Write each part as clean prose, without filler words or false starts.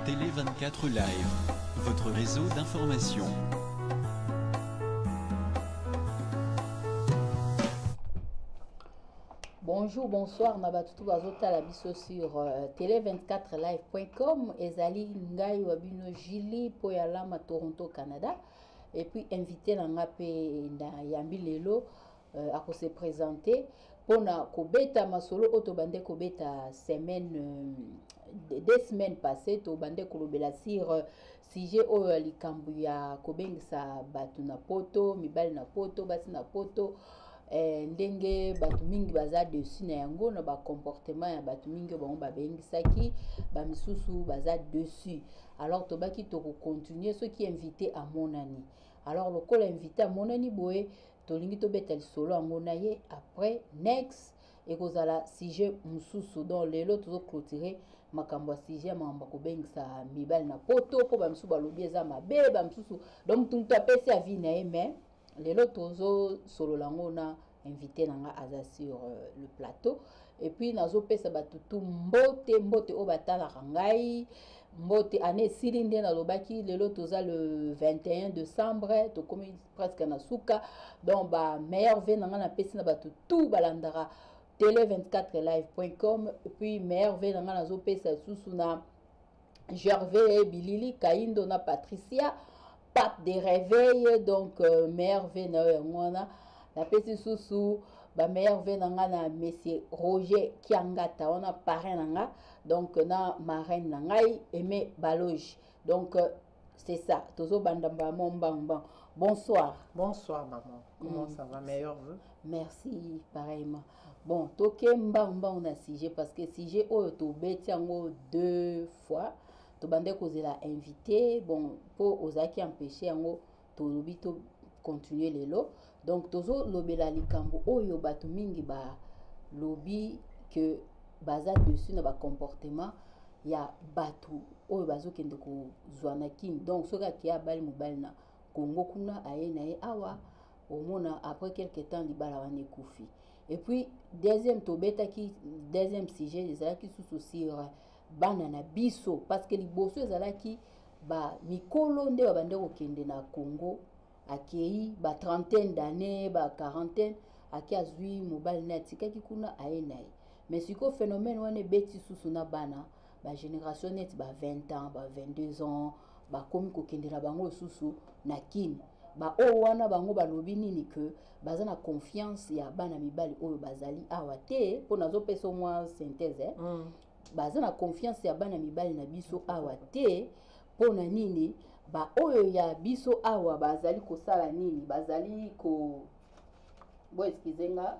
Télé 24 Live, votre réseau d'information. Bonjour, bonsoir, Nabatutu Bazota la biso sur télé24live.com. Ezali Ngai Wabino Gili Poyalama Toronto, Canada. Et puis invité Nangape na Yambi Lelo à se présenter pour na Kobeta Masolo Otobande Kobeta semaine 2 semaines passées to bande kolobela sur sujet o likambu ya kobengisa batu na poto mibali na poto basi na poto ndenge batu mingi baza dessus na yango na ba comportement ya batu mingi bango babengisaki ba misusu baza dessus. Alors tobaki to continuer ceux qui invité à monani. Alors le col invité à monani boye tolingi to betel solo ngonaye après next et kozala sujet mususu dans lelo tozo clôturer makambo sujet mamba ko bengisa mibali na poto po ba misusu balobi eza mabe ba misusu donc tout apesi a vie na mais lelo tozo solo langona invité nanga aza sur le plateau et puis nazo pesa batutu mbote o batala ngai mbote année silinde na lobaki lelo toza le 21 décembre to komi presque na suka donc ba meilleur vœu nanga na pesi na batutu balandara télé24live.com et puis meilleur vœu nanga nazo pesa susu na Gervais Bilili Kaindo na Patricia Pape de réveil donc meilleur vœu na ngona la pesi susu ba meilleur vœu nanga na monsieur Roger Kiangata on a parrain nanga donc na marraine nangai Aimé Baloge donc c'est ça tozo bandamba mombang. Bonsoir. Bonsoir maman. Comment ça va? Meilleur vœu? Merci pareillement. Bon, toke mbamba on a sujet parce que sujet o to beti yango 2 fois to bande kozela invité bon pour ozaki empêcher yango to lobi to continuer lelo donc tozo lobela likambo oyo batu mingi ba lobi que baza dessus na ba comportement ya batu oyo bazokende ko zwana king donc soka ki ya bali mobali na Congo kuna aye na ye awa omona après quelque temps libala wane kufi et puis deuxième sujet ezalaki susu sur bana na biso parce que liboso ezalaki ba mikolo nde babande kokende na Congo akei ba trentaine d'années ba quarantaine aki azwi mobile na tikaki kuna aye na ye mais siko phénomène wane beti susu na bana ba génération net ba 20 ans ba 22 ans ba komi kokende na bango susu na kin ba o wana bango balobi nini que baza na confiance ya bana mibali oyo bazali awa te po nazo pesa moi synthèse baza na confiance ya bana mibali na biso awa te po na nini ba oyo ya biso awa bazali kosala nini bazali ko bo excusenga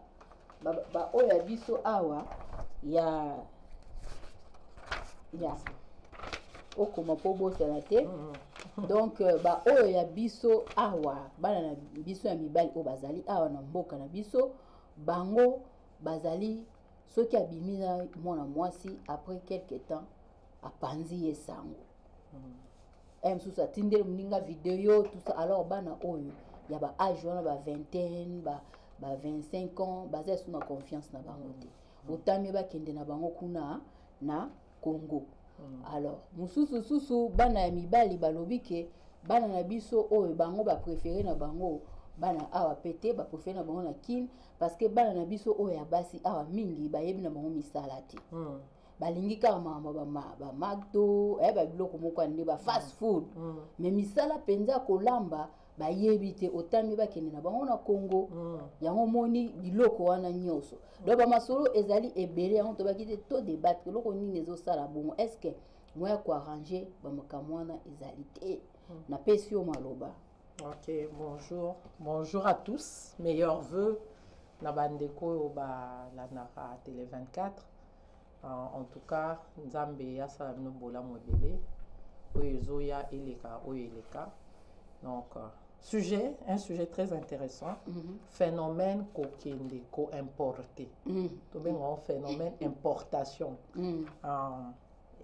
ba oyo ya biso awa ya okoma po bosala te donc ba oyo ya biso awa bana na biso ya mibali o bazali awa na mboka na biso bango bazali soki abimi na mwana mwasi après quelque temps apanzi ye sango msusu atindeli moninga video tout ça alors bana oyo ya ba âge wana ba vingtaine ba 25 ans baza sous na confiance na bango te otami bakende na bango kuna na Congo. Alors mususu bana ya mibali balobi ke bana na biso oyo bango ba préféré na bango bana awa pete ba préféré na bango na kin parce que bana na biso oyo ya basi awa mingi bayebi na bango misala te balingi kaka ba McDo ba biloko moko ande ba fast food mais misala penza kolamba bayebi te otami bakende na bango na Congo yango moni biloko wana nyoso donc ba masolo ezali ebele yango to bakite to débattre loko nini ezosala bongo est-ce que moya ko arranger ba makamwana ezali te na pesio maloba. Ok, bonjour à tous, meilleurs vœux na bandeko ba la nara télé 24 en tout cas nzambe ya sala no bola mobele oyo zoya eleka oyo eleka donc un sujet très intéressant phénomène kokende ko importé to bengo phénomène importation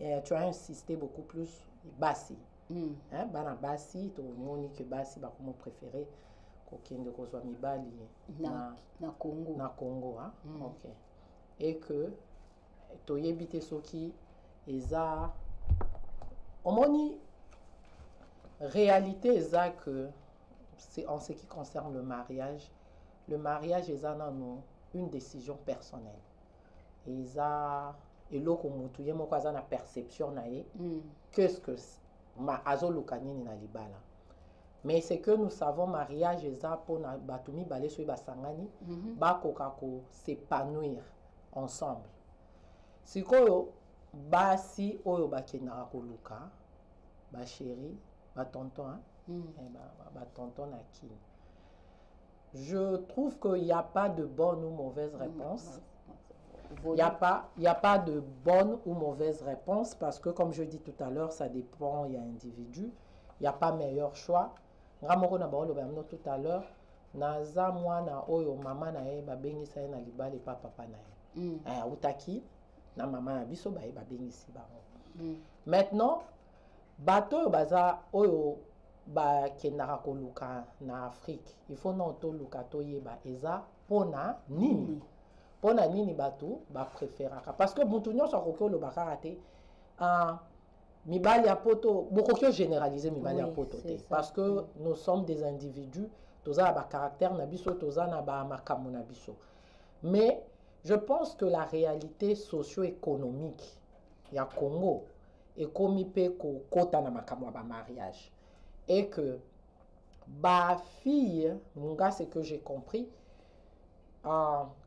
et tu as insisté beaucoup plus basi bana basi to moni que basi ba comme préféré kokende ko zwa mibali na Congo OK et que toyebite soki eza omoni réalité eza que c'est en ce qui concerne le mariage eza nano une décision personnelle eza eloko mutu ye moko aza na perception na ye qu'est-ce que ma azoluka nini na libala. Mais c'est que nous savons mariage eza pona bato mibale soki basangani bakoka ko s'épanouir ensemble. Sikoyo basi oyo bakendaka koluka bachéri batonton batonton na kini. Je trouve qu'il n'y a pas de bonne ou mauvaise réponse. Il n'y a pas de bonne ou mauvaise réponse parce que comme je dis tout à l'heure, ça dépend, il y a individu. Il n'y a pas meilleur choix. Ngamoko na baolo bamno tout à l'heure, naza mwana oyo mama na ye babengisa ye na libala pa papa na ye. Utaki na mama na biso ba ye babengisi bango. Maintenant, bato baza oyo ba kendaka koluka na Afrique. Il faut non to luka to yeba eza pona nini. Pona nini bato ba préféraka parce que mutu nyonso akoki olobaka te mibali ya poto bokoki généraliser mibali ya poto te parce que nous sommes des individus toza ba caractère na biso toza na ba makambo na biso. Mais je pense que la réalité socio-économique ya Congo ekomi pe ko kota na makambo ba mariage et que ba fille munga ce que j'ai compris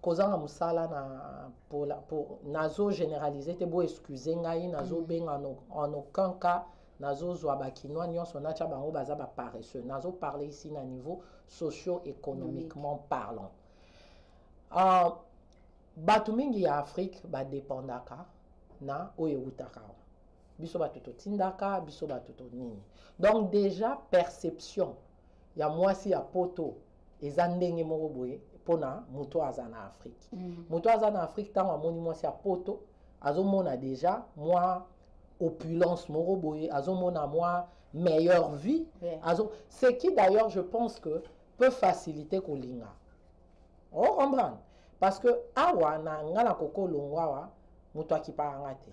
kozanga musala na pour nazo généraliser te bo excuser ngai nazo benga en aucun cas nazo zwa ba kinwa nyonso na cha bango baza ba paresseux nazo parler ici na niveau socio-économiquement parlant. Batu mingi ya Afrique ba dépendaka na oyo utaka biso batu to tindaka biso batu to nini. Donc déjà perception ya mwasi ya poto eza ndenge moko boye pona muto aza na Afrique. Muto aza na Afrique tango amoni mwasi ya poto azomona déjà moi opulence moko boye azomona moi meilleure vie ce qui d'ailleurs je pense que peut faciliter kolinga. On comprend parce que awa na ngala koko longwa muto akipanga te.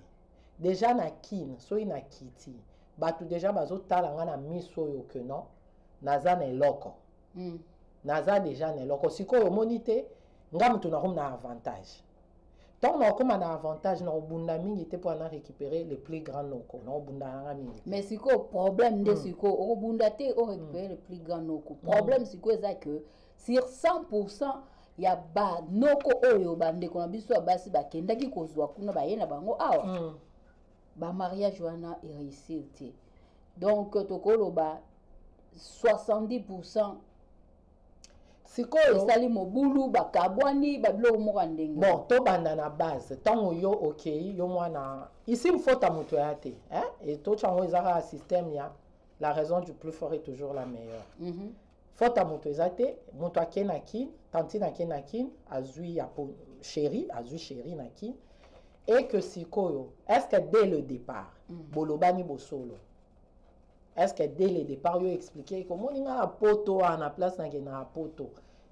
Déjà na kin soyi na kiti batu déjà bazotala nga na miso yo que non naza na eloko. Naza déjà na eloko sikoyo monite nga mutu na na avantage. Tant na comme na avantage na obunda mingi te pour na récupérer les plus grands noko na obunda nga mingi. Mais siko problème de siko obunda te o récupérer les plus grands noko. Problème siko eza que sur 100% ya ba noko oyo bande ko na biso basi bakendaki kozwa kuna ba yena bango awa. Ba mariage wana est réussi. Donc tokolo ba 70% sikoyo sali mobulu bakabwani bablo mo ndenge. Bon to banda na base tango yo okay yo mwana ici mfota muto ya te et to chango ezaka système ya la raison du plus fort est toujours la meilleure. Fota muto ezate muto akenaki tantina kenaki azui ya chéri azui chéri naki. Et que sikoyo, est-ce que dès le départ, bolobani bosolo, est-ce que dès le départ, yo expliqué comment on a poto à la place na poto,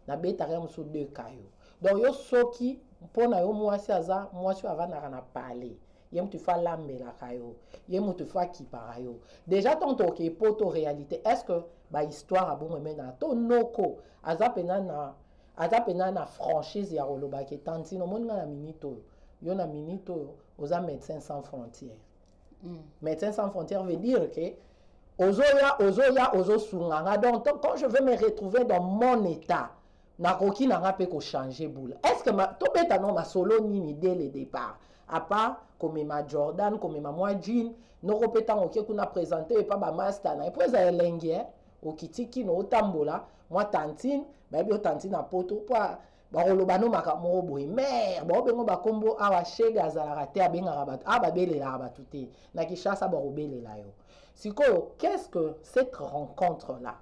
na betare muso deux kayo. Donc yo soki pona yo mwasi aza mwasi avana na parler. Yem tu fa lambe la kayo, yem tu fa ki parayo. Déjà tant que poto réalité, est-ce que ba histoire a bon mena to noko aza pena na franchise ya roloba ke tantino mona na minito. Yo na minito oza Médecins Sans Frontières. Médecins Sans Frontières veut dire que ozo sunganga. Donc quand je veux me retrouver dans mon état, nakoki nanga pe ko changer boule. Est-ce que to beta non ma solo nini dès le départ? À part comme ma Jordan, comme ma moi jean, no repeta oké kuna présenter pas ba master na. Et puis ça elengi o kitiki no tambola, moi tantine, ba bi o tantine na poto pa barolobano makamoko boye mais baobengo bakombo awa shega azalaka te abengaka bato ababelelaka bato te na Kinshasa bakobelela yo sikoyo. Qu'est-ce que cette rencontre là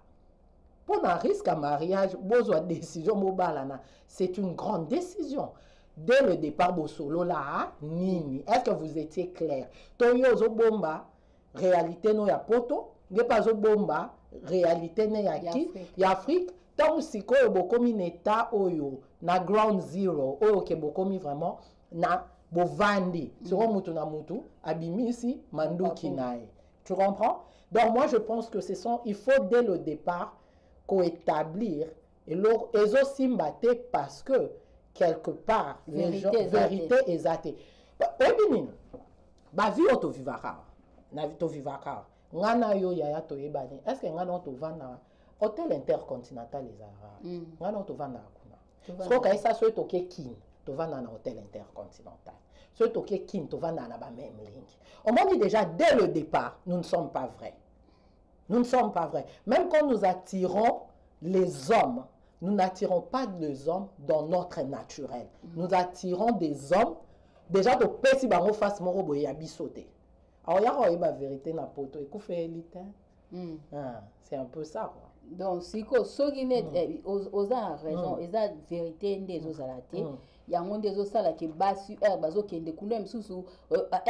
pour un risque à mariage bozwa décision mobalana c'est une grande décision dès le départ bosolo là nini est-ce que vous étiez clair toyo ozobomba réalité no ya poto ngepa ozobomba réalité ne ya ki ya Afrique tant sikoyo bokomi neta oyo na ground zero oyo ke bokomi vraiment na bovandi siko mutu na mutu abimisi manduki nae Tu comprends? Donc moi je pense que il faut dès le départ établir et aussi mbatté parce que quelque part vérité exacte. Ebinine ba vie auto vivaka na vito vivaka ngana yo yaya to yebani est-ce que ngana to vana hôtel intercontinental ezara ngana to vana kuna so ka esa so to ke kin to vana na hôtel intercontinental so to ke kin to vana na ba même ligne. On m'a dit déjà dès le départ nous ne sommes pas vrais. Nous ne sommes pas vrais. Même quand nous attirons les hommes, nous n'attirons pas les hommes dans notre naturel. Nous attirons des hommes, déjà de pesi bango face moro boye ya bisoté. Alors il y a la vérité na poto et fait élite. C'est un peu ça quoi. Donc si ko sogine aux raison, ils a vérité des ozalate. Yango des osala ke basu bazo kende kuna msusu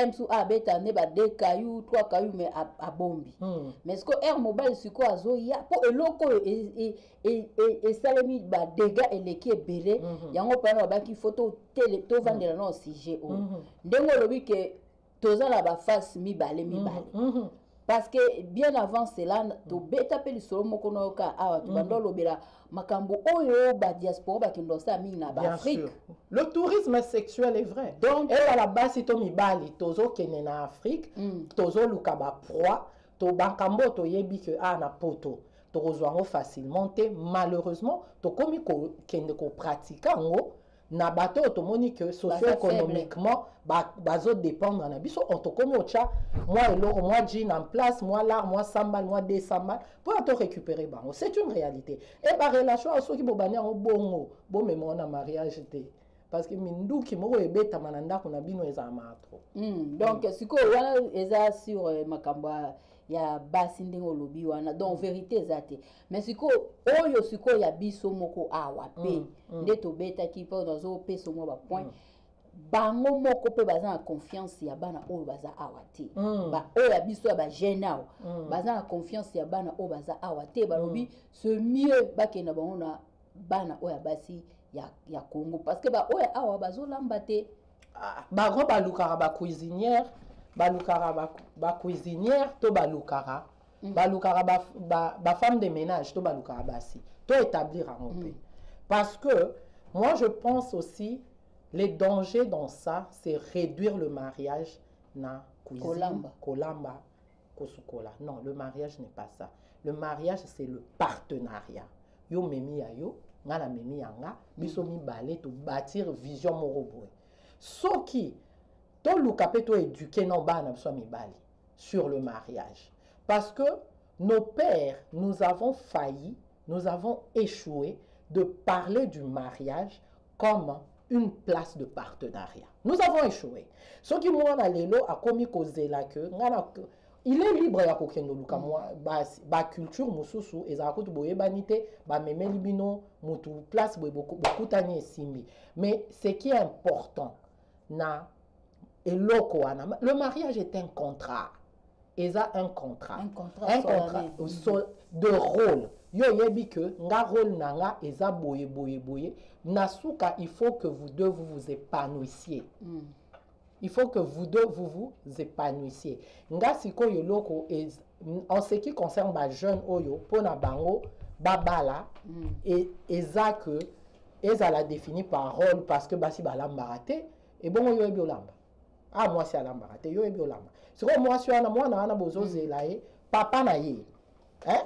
msu abeta ne ba 2 cailloux 3 cailloux mais à bombi mais ce que mobile siko azo ya po eloko et salemi ba dégâts eleki ebele yango pana ba ki photo télé to vandela no sujet o ndengo lobi ke tozala ba face mi balé parce que bien avant cela to beta pe lisolo moko no ka awa to bando lobela makambo oyo ba diaspora ba kindosa mingi na ba Afrique. Le tourisme sexuel est vrai. Donc et à la base si to mibali tozo kene na Afrique tozo luka ba proie to bankambo to yebi que na poto to rozwango facilement malheureusement to komi ko kende ko pratika ngo na bato automoni que socio-économiquement bazo dépendre na biso on to komi ocha moi eloro moi jean en place moi l'art moi sambal moi des sambal pour to récupérer bango c'est une réalité et ba relation aso ki bobani en bongo bo memo na mariage te parce que minduki moko ebeta mananda ko na bino eza matro donc siko wana eza sur makamba ya basi ndingo lobi wana donc vérité ezate mais siko oyo siko ya biso moko awa pe ndeto beta ki pa nazo peso mo ba point bango moko pe baza na confiance ya bana oyo baza awa te ba oyo ya biso ya ba jeune awa baza na confiance ya bana oyo baza awa te ba lobi c'est mieux bakena bango na bana oyo ya basi ya Congo parce que ba oyo awa bazo lamba te ba ro ba lukara ba cuisinière balukara ba cuisinière to balukara balukara ba femme de ménage to balukara basi to établir en paix parce que moi je pense aussi les dangers dans ça c'est réduire le mariage na cuisine kolamba kosukola non le mariage n'est pas ça le mariage c'est le partenariat yo memi ya yo ngana memi yanga biso mibale to bâtir vision moroboy soki to lukape to éduquer non bana biso mibali sur le mariage parce que nos pères nous avons failli nous avons échoué de parler du mariage comme une place de partenariat nous avons échoué soki mwana lelo akomi kozela que ngana il est libre ya kokendo luka moi ba culture mususu ezala kutu boyebani te ba memeli bino mutu place boye bokutani esimbi mais ce qui est important na eloko wana le mariage est un contrat eza un contrat de rôle yo yebi que nga rôle nanga eza boye nasuka il faut que vous deux vous épanouissiez il faut que vous deux vous épanouissiez nga sikoyo loko en ce qui concerne ba jeune oyo pona bango babala et eza que ezala défini par rôle parce que basi balamba te et bon yo yebi olamba moi c'est alamba te yo yebi olamba siko moi si ana mwana ana bozozela papa na ye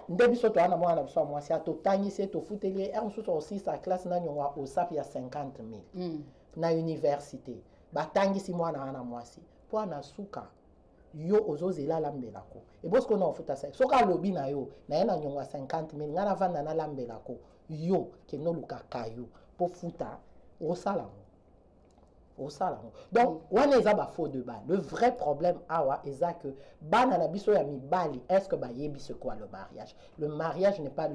ndebi soto ana mwana biso moi si atotangi se to futeli mususu aussi sa classe na nyongwa au sap ya 50,000 na université batangisi mwana ana mwasi po ana suka yo ozozela lambelako et bosko na ofuta sa soka lobi na yo na ye na nyongwa 50,000 ngana vanda na lambelako yo ke no luka kayo po futa osala au salon. Donc, on est à faux de bas. Le vrai problème, est que bana na biso ya mibali, est-ce que ba yebi c'est quoi le mariage? Le mariage n'est pas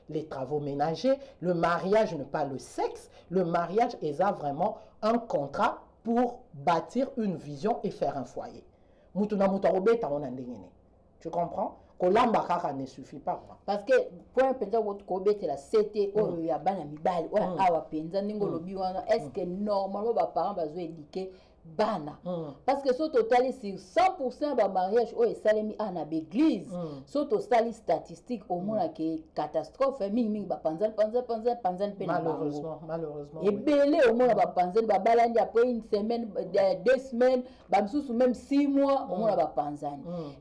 les travaux ménagers, le mariage n'est pas le sexe, le mariage est vraiment un contrat pour bâtir une vision et faire un foyer. Mutuna mutarobeta on ndengene. Tu comprends? Kolamba kaka ne suffit pas quoi. Parce que point penza votre kobete la CT o ya bana mibali o awa penza ningo lobi wana est-ce que normalement ba parents bazo éduquer bana parce que so totali sur 100% ba mariage o esalemi ana l'église so totali statistique au moins que catastrophe mingi ba panzan pe malheureusement et belé au moins ba panzan ba balandi après une semaine 2 semaines ba msusu même 6 mois au moins ba panzan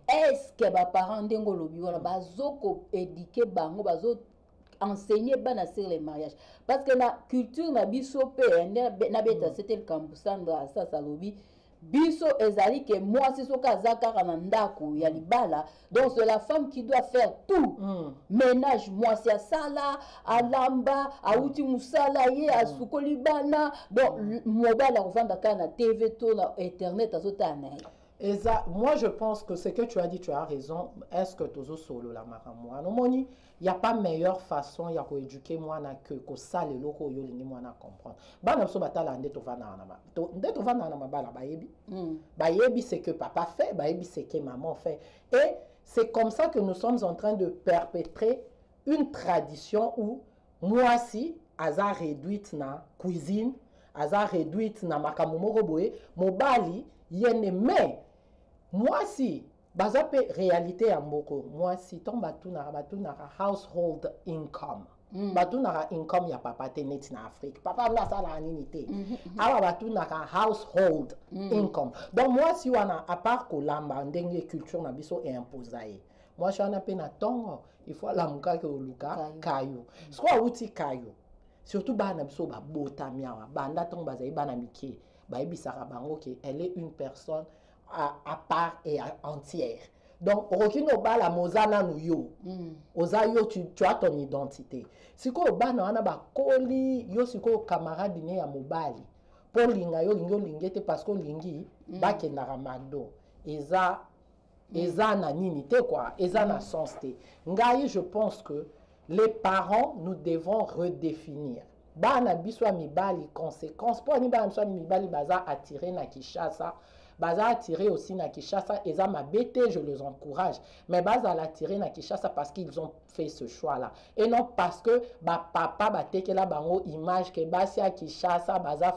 est-ce que ba parents ndengo lobi wana bazoko éduquer bango bazo enseigner bana sur les mariages parce que la culture na biso pe na beta c'était le Kambusandra ça salobi biso ezali que moi si soka zakara na ndako ya libala donc c'est la femme qui doit faire tout ménage moi si asala alamba auti musala ye asukoli bana donc mobile revendre kana TV to na internet azotana. Moi, je pense que ce que tu as dit, tu as raison. Est-ce que tu as solo la maramoi? Non, il n'y a pas meilleure façon de éduquer moi que ça les locaux yo lingi moi na comprendre. Ba na so batala nde to vana na ma. Nde to vana na ma bala bayebi. Bayebi c'est que papa fait, bayebi c'est que maman fait. Et c'est comme ça que nous sommes en train de perpétrer une tradition où moi si aza réduite na cuisine, aza réduite na makamomoro boye, mobali yene mais moi si bazape réalité ya mboko moi si ton batu na household income batu na income ya papa te net na Afrique papa na sala nini te aba batu na household income donc moi si wana à part kolamba ndenge culture na biso e imposaye moi je na pe na tongo il faut la muka ke oluka kayo soit uti kayo surtout bana biso ba botamiawa banda tongo bazai bana mike baebisaka bango ke elle est une personne à part et entière. Donc, aucune obala mozana nou yo. Oza yo, tu as ton identité. Si ko obana wana ba koli, yo si ko camarade ne ya mobali. Pour linga yo lingo lingete parce que lingi ba ke na ramado. Eza na nini te quoi, eza na sens te. Ngai je pense que les parents nous devons redéfinir. Bana biswa mibali conséquence pour ni bana biswa mibali baza attiré na Kinshasa. Baza attiré aussi na Kinshasa, et ça m'a bêté, je les encourage. Mais baza l'attiré na Kinshasa parce qu'ils ont fait ce choix-là. Et non parce que papa ba teke la bango image que basi à Kinshasa baza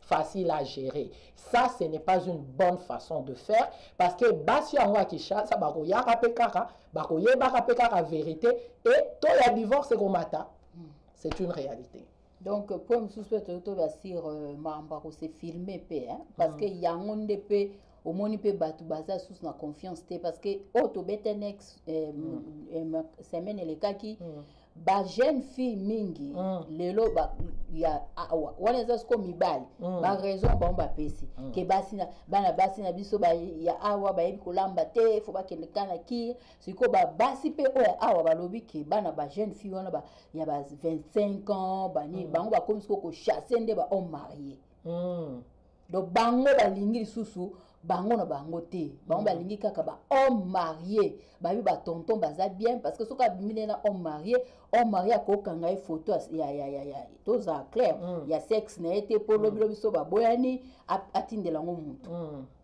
facile à gérer. Ça, ce n'est pas une bonne façon de faire parce que basi à Kinshasa bako yaka pekara, bako yeba pekara vérité et toi ya divorce et mata. C'est une réalité. Donc, pour me suspecter, tu vas dire, c'est filmé, parce que y a un monde de au moins il peut battre baza sous la confiance, parce que auto betenex semaine les cas qui ba jeune fille mingi lelo ba ya awa wana za sko mibali ba raison ba mba pesi ke basina bana basina biso ba ya awa ba yebi kolamba te fo ba kende kana ki siko ba basi pe o awa ba lobi ke bana ba jeune fille wana ba ya ba 25 ans ba ni bango ba comme ko chasser nde ba homme marié donc bango ba lingi susu bango na bango te bango ba lingi kaka ba homme marié ba bi ba tonton baza bien parce que soka bimine na homme marié ko kanga e photo ya to za clair ya sexe na été pour lobi so ba boyani atindela ngo mutu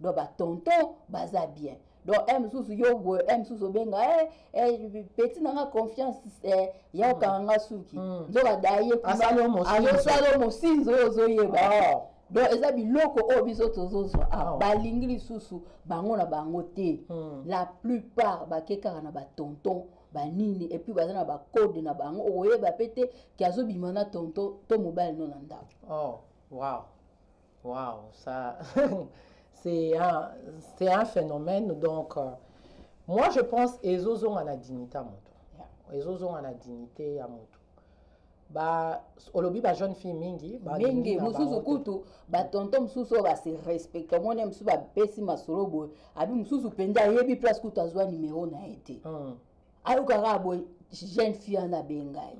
donc ba tonton baza bien donc susu yo bo susu benga petit na confiance ya kanga suki ndoka daye asalo mosinzo zo yeba donc eza biloko o biso tozozo balingi lisusu bango na bango te la plupart bakekaka na batonton banini et puis baza na bacode na bango oyeba pete ki azobima na tonton to mobile no na ndako. Oh wow ça c'est un phénomène donc moi je pense ezozo na dignité à moto ezozo na dignité à moto ba olobi ba jeune fille mingi mususu kutu ba tonton mususu ba se respecte mona mususu ba pesi masolo boy abi mususu penda yebi place kutu azwa numéro na été ayo kaka boy jeune fille na bengai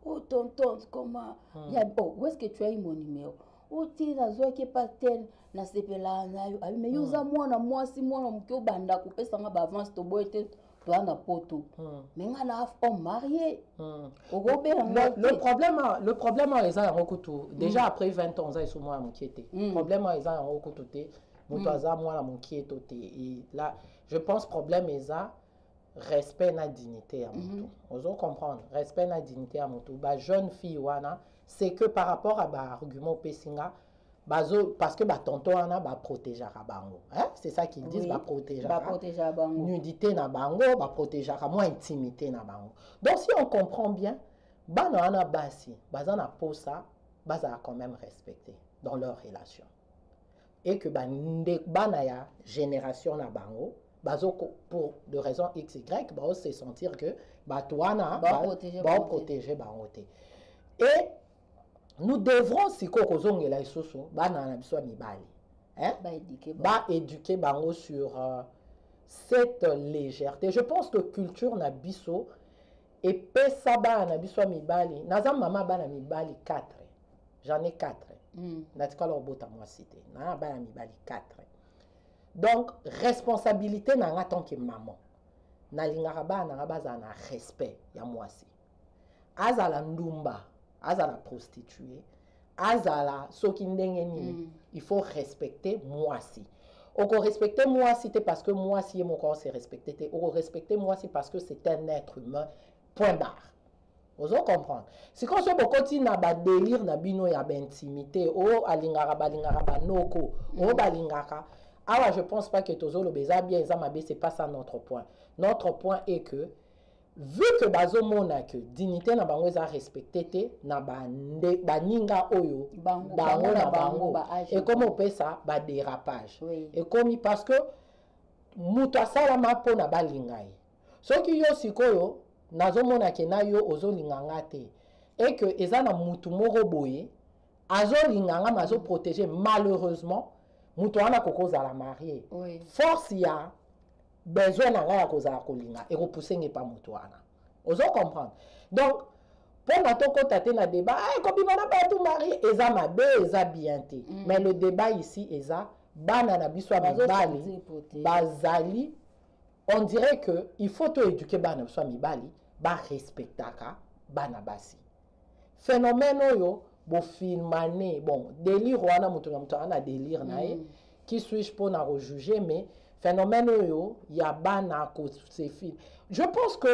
oh tonton comment ya où est-ce que tu as eu mon numéro oh tira zo ke patel na sepela na yo abi me yoza mwana mwasi mwana mukyo banda kopesa nga ba avance to boy te na poto mais on a marié le problème est ça déjà après 20 ans ça est sur moi m'inquiéter problème est ça en côté motoza moi la m'inquiéter et là je pense problème est ça respect na dignité à moto vous comprendre respect na dignité à moto ba jeune fille wana c'est que par rapport à ba argument pesinga parce que tonton wana protégera bango, hein? C'est ça qu'ils disent, protégera bango, nudité na bango, protégera moins intimité na bango. Donc si on comprend bien, bana wana basi bazana posa bazala quand même respecté dans leur relation, et que bana ya génération na bango bazo pour de raisons XY ba se sentir que batwana ba protéger bango te. Et nous devrons si kozongela isusu bana na biso mibali, hein, ba éduquer bango sur cette légèreté. Je pense que culture na biso et pesa bana biso mibali naza mama bana mibali 4, j'en ai 4, natika leur bota moi cité na bana mibali 4. Donc responsabilité na nga tant que maman na lingaka bana na baza na respect ya mwasi, azala ndumba, azala prostituée, azala soki ndenge nini, il faut respecter mwasi. Oko respecter mwasi te parce que mwasi ye moko se respecter te, oko respecter mwasi parce que c'est un être humain, point barre. Vous comprendre. Si on se bokoti na ba délire na bino ya intimité, o alingaka balingaka noko, o balingaka. Alors je pense pas que tozo lo beza bien ezamabe, c'est pas ça notre point. Notre point est que vu que bazo mona que dignité na bango eza respecté te na baninga oyo bango na bango, et comme on peut ça ba dérapage, et comme parce que muto asalama po na balingai soki yo sikoyo nazo mona ke na yo ozo linganga te, et que eza na mutu moko boye azo linganga mazo protéger, malheureusement mutu wana kokoza la mariée, force ya besoin na nga ya kozala kolinga et repousser pas mutu wana. Ozo comprendre. Donc pour na toko tate na débat ko bimana ba tout marié eza mabe eza bien te, mais le débat ici eza bana na biso mibali bazali, on dirait que il faut to éduquer bana biso mibali ba respectaka bana basi. Phénomène oyo bo filmane, bon délire wana mutu na délire nae, qui suis-je pour na rejuger, mais phénomène oyo ya bana ko se film. Je pense que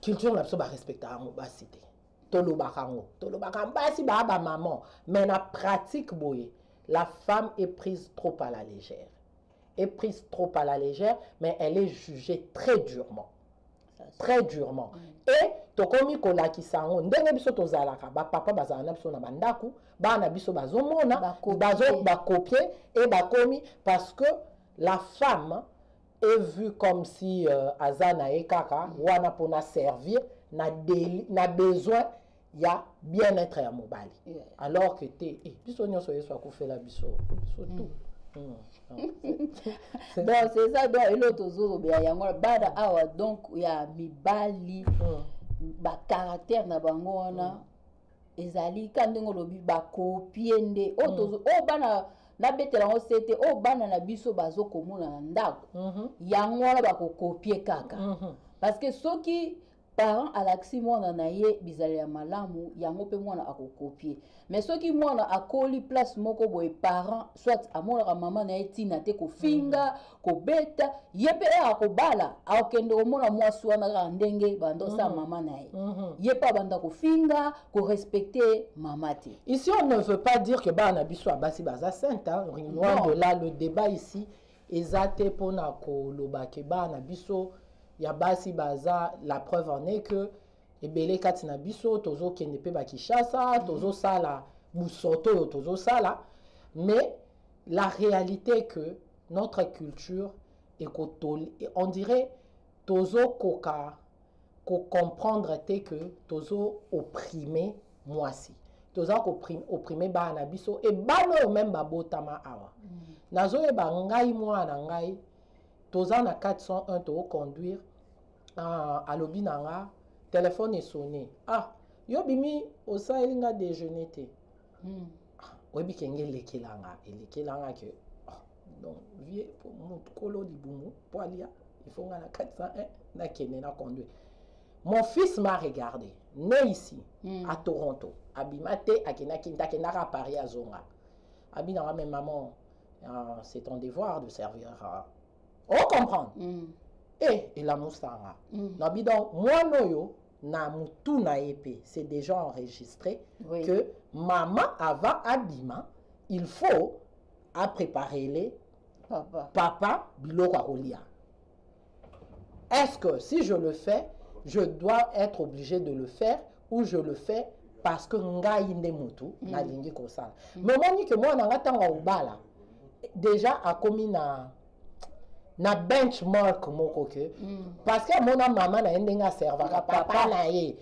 culture na biso ba respecta ngo basi te, tolobaka basi ba maman, mais na pratique boye la femme est prise trop à la légère, mais elle est jugée très durement, et tokomi kolakisa ngo ndenge biso tozalaka ba papa bazala na biso na bandaku bana biso bazomona bacopier et bakomi, parce que la femme est vue comme si azana ekaka wana pona servir na besoin ya bien-être ya mobali, alors que te biso nyonso yeso akufela biso tout. Donc c'est ça, donc l'autre zoro bien yango bada awa, donc ya mibali ba caractère na bango wana ezali kandingo lobi ba copier nde o bana na betela ngo sete o bana na biso bazo komona na ndako yango wana ba ko copier kaka, parce que soki parent alaksi mwana na ye bizali ya malamu yango pe mwana akokopier, mais soki mwana akoli place moko boye parent soit amonaka mama na ye tina te kofinga kobeta ye pe akobala akende komona mwasi wana kaka ndenge bandosa mama na ye ye pe abanda kofinga korespecter mama te. Ici on ne veut pas dire que bana biso abasi baza sainte, hein? Loin de là, le débat ici ezate pona koloba ke bana biso ya basi baza, la preuve en est que ebele kati na biso tozo kende pe ba Kinshasa tozo sala busoto yo tozo sala, mais la réalité est que notre culture est on dirait tozo koka ko comprendre te que tozo opprimer mwasi, tozo opprimer bana biso et bano même babotama awa nazo e ba ngai mwana ngai toza na 401 to conduire à lobi nanga téléphone est sonné, yo bimi osa elinga déjeuner te obi kenge lekelanga ke donc vie pour mon kolo libumu pour aller il faut ngana 401 na kene na conduire. Mon fils m'a regardé, né ici à Toronto, abimate akena kinta kenara Paris à Zonga, abina même maman, c'est ton devoir de servir on comprend. Et la moustanga. Donc, moi, noyo, na mutu na épée, c'est déjà enregistré Oui. que maman avant abima, il faut à préparer les papa biloko akolia. Est-ce que si je le fais, je dois être obligé de le faire ou je le fais parce que ngai nde mutu na lingi kosala. Mais moni que moi na ngatanga ubala déjà a commis na benchmark moko que parce que mon maman na ndenga servaka papa na ye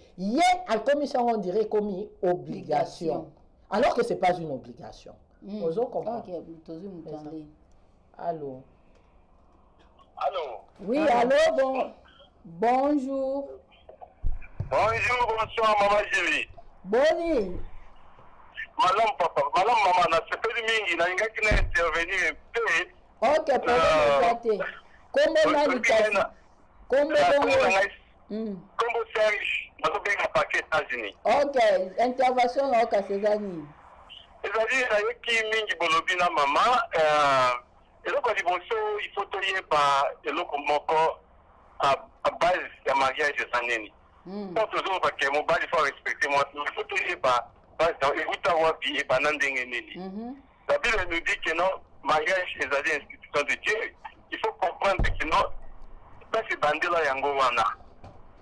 a commission on dirait commis obligation alors que c'est pas une obligation. Vous comprenez? OK, allô. Allô. Oui, allô, bon. Bonjour. Bonjour, bonsoir, maman Julie. Boni. Madame papa, madame maman, na sepeli mingi na ingaki na intervenir peu. OK, problème. Comment nani kasi? Comment Combo Serge, nazo benga paquet États-Unis. OK, intervention na oka Césani. C'est-à-dire na yoki mingi bolobi na maman eloko liboso il faut toyeba eloko moko à base ya mariage eza nini. Quand tozoba ke mobali faut respecter moi, il faut toyeba base euta wapi ebana ndenge nini. La Bible nous dit que non, mariage ezali institution de Dieu. Il faut comprendre que non, c'est bandela yango wana.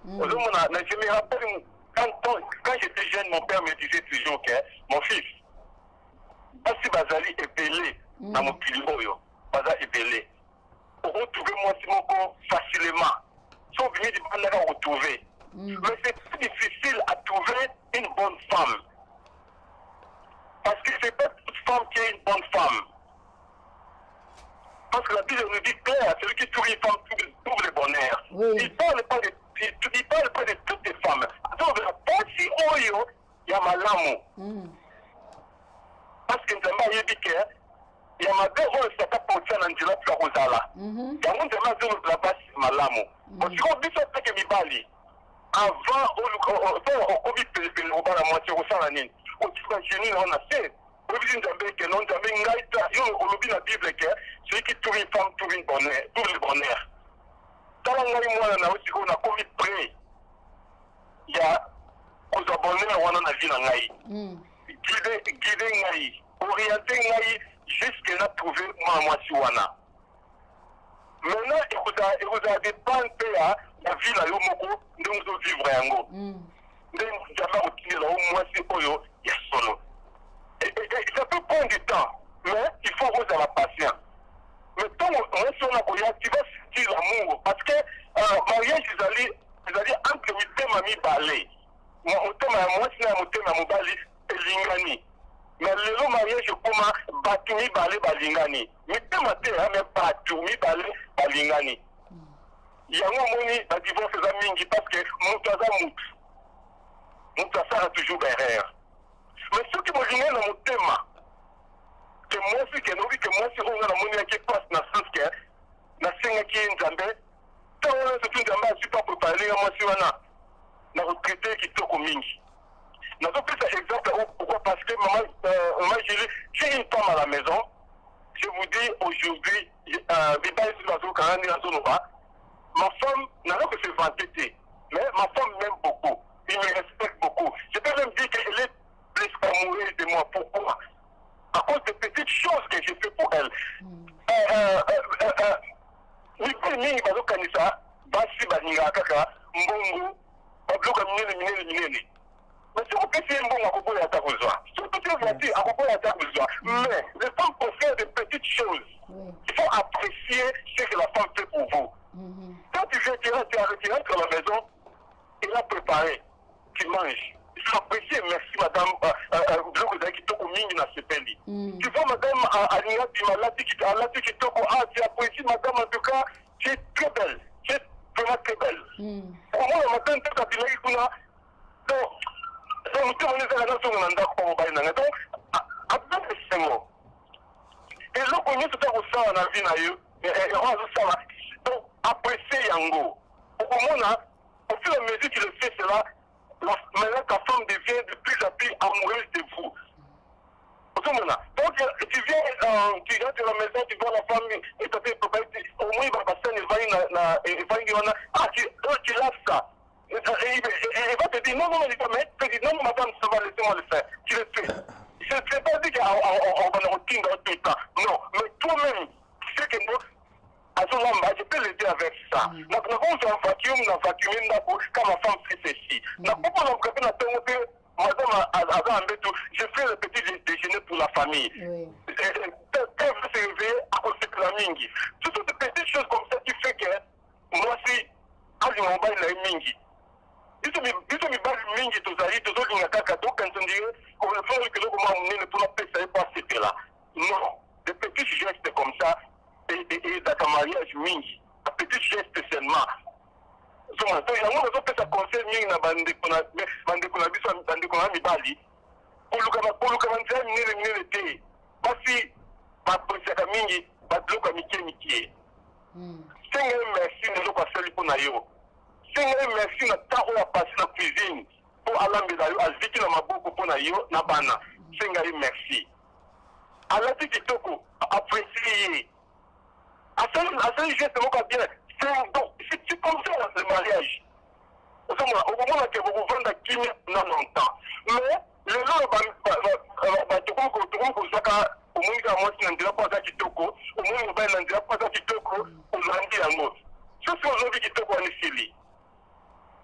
Je me rappelle quand j'étais jeune, mon père me disait toujours que mon fils, si bazali épelé dans mon pilot, bazali épelé, on retrouve moi si mon facilement. Sauf que je vais retrouver. Mais c'est plus difficile à trouver une bonne femme. Parce que c'est pas toute femme qui est une bonne femme. Parce que la Bible nous dit clair, celui qui trouve une femme trouve le bonheur. Oui. Il ne parle pas de toutes les femmes. Donc, la partie oyo, il y a malamu. Parce que nous avons dit que il y a ma deux rôles qui sont portés dans l'Angela Florozala. Il y a un de la base malamu. Parce que on dit que Mibali, avant, on vit le robot à moitié au sang la nine. On dit que on a fait. On dit que non, on la Bible que celui qui trouve une femme trouve le bonheur. Dans la moi, on a aussi qu'on a commis près. Il y a aux abonnés, on a vu dans l'aïe. Guider l'aïe, orienter l'aïe jusqu'à trouver moi si on a. Maintenant, il vous a dépensé la vie là, nous devons vivre en haut. Nous devons obtenir là au moins si on y a solo. Et ça peut prendre du temps, mais il faut avoir la patience. Mais tant qu'on a tu vas sentir l'amour. Parce que mariage, ils allaient entre 8 mamie balé. Mon thème à moi, c'est un thème à mon balé, et lingani. Mais le mariage, comme batumi balé balingani. Mais thème à terre, mais batumi balé balingani. Il y a un moment, la divorce est mingi parce que mon taza a toujours derrière. Mais ce qui m'a gêné dans mon thème, que moi aussi, que moi si on a la monnaie qui passe dans le sens que na senga qui est nzambe, tant on a tout nzambe a super préparé, moi si on a na retraité qui toque au mingi. N'a pas pris ça exemple pourquoi parce que maman, j'ai une femme à la maison. Je vous dis aujourd'hui, ma femme n'a pas que se vanter, mais ma femme m'aime beaucoup, il me respecte beaucoup. Je peux même dire qu'elle est plus amoureuse de moi. Pourquoi? À cause des petites choses que j'ai fait pour elle. Mais si on peut faire un bon à propos de la besoin, si on peut faire voiture à propos de la besoin, mais les femmes peuvent faire des petites choses. Il faut apprécier ce que la femme fait pour vous. Quand tu viens, tu rentres à la maison, il a préparé, tu manges. Il faut apprécier, merci madame, qui t'a mis dans ce pays. Tu vois madame, Alina Bimalati qui t'a tu apprécies madame, en tout cas, tu es très belle. Tu es vraiment très belle. Pour moi, le matin, tu as dit que donc, et là, on est tout à fait dans la vie, donc, appréciez Yango. Au fur et à mesure qu'il le fait cela, maintenant ta femme devient de plus en plus amoureuse de vous. Donc, tu viens de la maison, tu vois la femme, et au moins, il va passer, il va tu laves ça. Et comment le faire. Tu le fais. Je ne sais pas dire qu'on va le retirer dans tout le temps. Non, mais toi-même, tu sais que nous, à ce moment-là, je peux l'aider avec ça. Nous avons un vacuum, quand ma femme fait ceci. Nous avons un vacuum, madame Azambetou, je fais le petit déjeuner pour la famille. Quand vous se réveillez, à cause de la mingi. Ce sont des petites choses comme ça qui fait que moi, si, quand je m'en bats, il y a mingi. Ils sont mis bas mingi, tous les autres, ils ont cadeau, quand on dit, qu'on le fait, que l'on va pour la paix, ça n'est pas c'était là. Non, des petits gestes comme ça, et dans un mariage mingi, des petits gestes seulement. Donc, il y a un moment où ça conseille mingi na bande qu'on a mis bali. Pour le commentaire, mingi était. Basi, baposaka mingi, badloka miki. Senga merci na loko asali pour na yo. Senga merci na temps où a passé la cuisine pour alambela yo aziki na maboko pour na yo na bana. Senga merci. Alati kitoko apprécier. Asali geste moko bien. Donc, c'est comme ça le mariage. Au moment où vous vendez kimia dans longtemps. Mais le long au moins moi si n'andira pas ça kitoko au moins ba n'andira pas ça kitoko au lundi yango ce sont aujourd'hui kitoko en Sili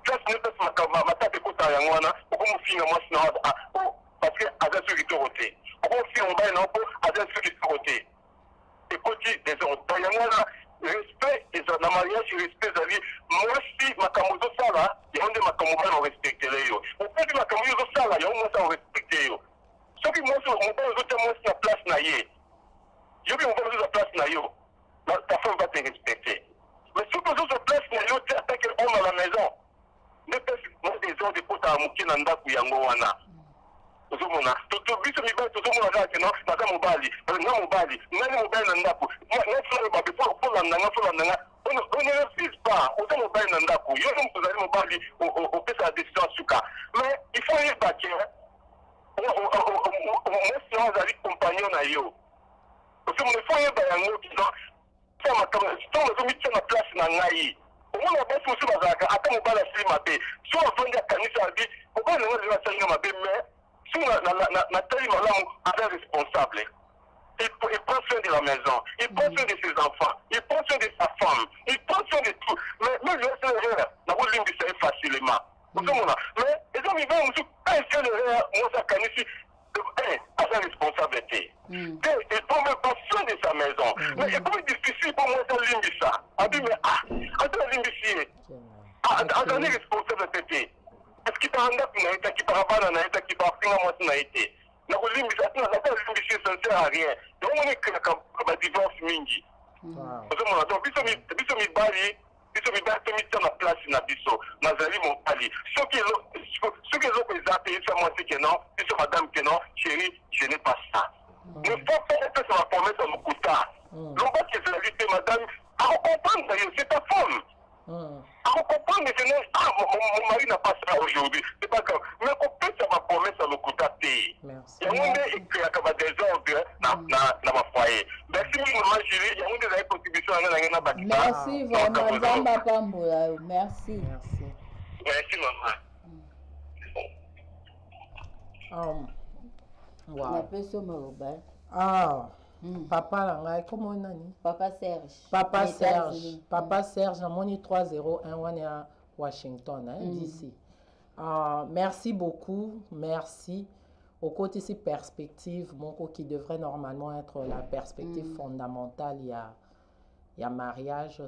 ça ce n'est pas ma tête kota yango na ko mo finga moi si na parce que avec ce kitoko té ko fi on ba na ko avec ce kitoko té et côté des autres yango na respect et dans le mariage respect d'avis moi si makamozo sala yonde makamozo na respecter yo au fait que makamozo sala yonde ça respecter yo. Ce qui moi, on peut nous la place naïe. Je vais vous la place naïe. Ta femme va te respecter. Mais si vous avez place naïe, tu attaques l'homme à la maison. Ne pas des ordres de potes à Mouki Nanda Kouyangoana. Tout le monde a. Tout le monde a dit non, madame Mobali, non Mobali, non Mobali Nandaku. On ne refuse pas. On ne Mobali Nandaku. Vous allez Mobali, on fait sa décision en tout cas. Mais il faut y bâtir. Moi, si on a des compagnons, parce que mon frère est un autre qui dit si on a mis la place dans l'Aïe, au moins on a besoin de se faire attends, on va la faire ma paix. Si on a fait un canis à vie, on va la faire ma paix, mais si on a tellement là, responsable. Il prend soin de la maison, il prend soin de ses enfants, il prend soin de sa femme, il prend soin de tout. Mais le reste, la route ligne c'est facilement. Mais les hommes, ils vont nous faire l'erreur, moi, ça canne ici, à sa responsabilité. Il prend même pas soin de sa maison. Mais c'est pas difficile pour moi, ça ligne ça. On dit, mais attends, ligne ici. Attendez, responsabilité. Est-ce qu'il parle d'un qui parle d'un qui parle d'un été? La ligne ça, ça ne sert à rien. Donc, on est que la divorce mingi. Donc, biso mi bali, biso mi bali na place na biso, na zali mon bali. Ceux qui ont présenté, ça moi c'est que non, biso madame que non, chérie, je n'ai pas ça. Ne faut pas faire la promesse à mon couta. L'on va que c'est la vérité, madame, à comprendre, c'est ta femme. À comprendre, mais mon mari n'a pas ça aujourd'hui. C'est pas grave. Mais on peut faire ma promesse à l'Okuta. Il y a un qui a des ordres dans ma foyer. Merci, maman chérie. Il y a une contribution à la merci, vraiment. Zamba Pambola. Merci. Merci, maman. Wow. Papa Langai, comment on a dit? Papa Serge. Papa Serge, Namoni 301 à Washington, d'ici. Merci beaucoup, merci. Au côté de ces perspectives, qui devrait normalement être la perspective fondamentale, il y a mariage,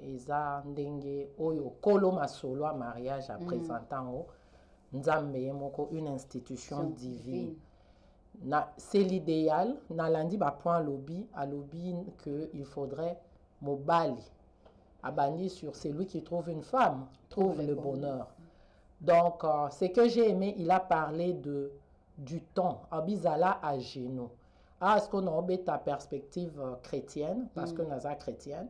Eza Ndenge, Oyo, Koloma Solo, mariage à présentant, Nzambe, une institution divine. C'est l'idéal. Nalandi ba point lobby à lobby que il faudrait mobali abandi sur celui qui trouve une femme trouve le bonheur. Donc ce que j'ai aimé, il a parlé du temps abizala à genoux. Est-ce qu'on a ta perspective chrétienne parce que nous sommes chrétienne.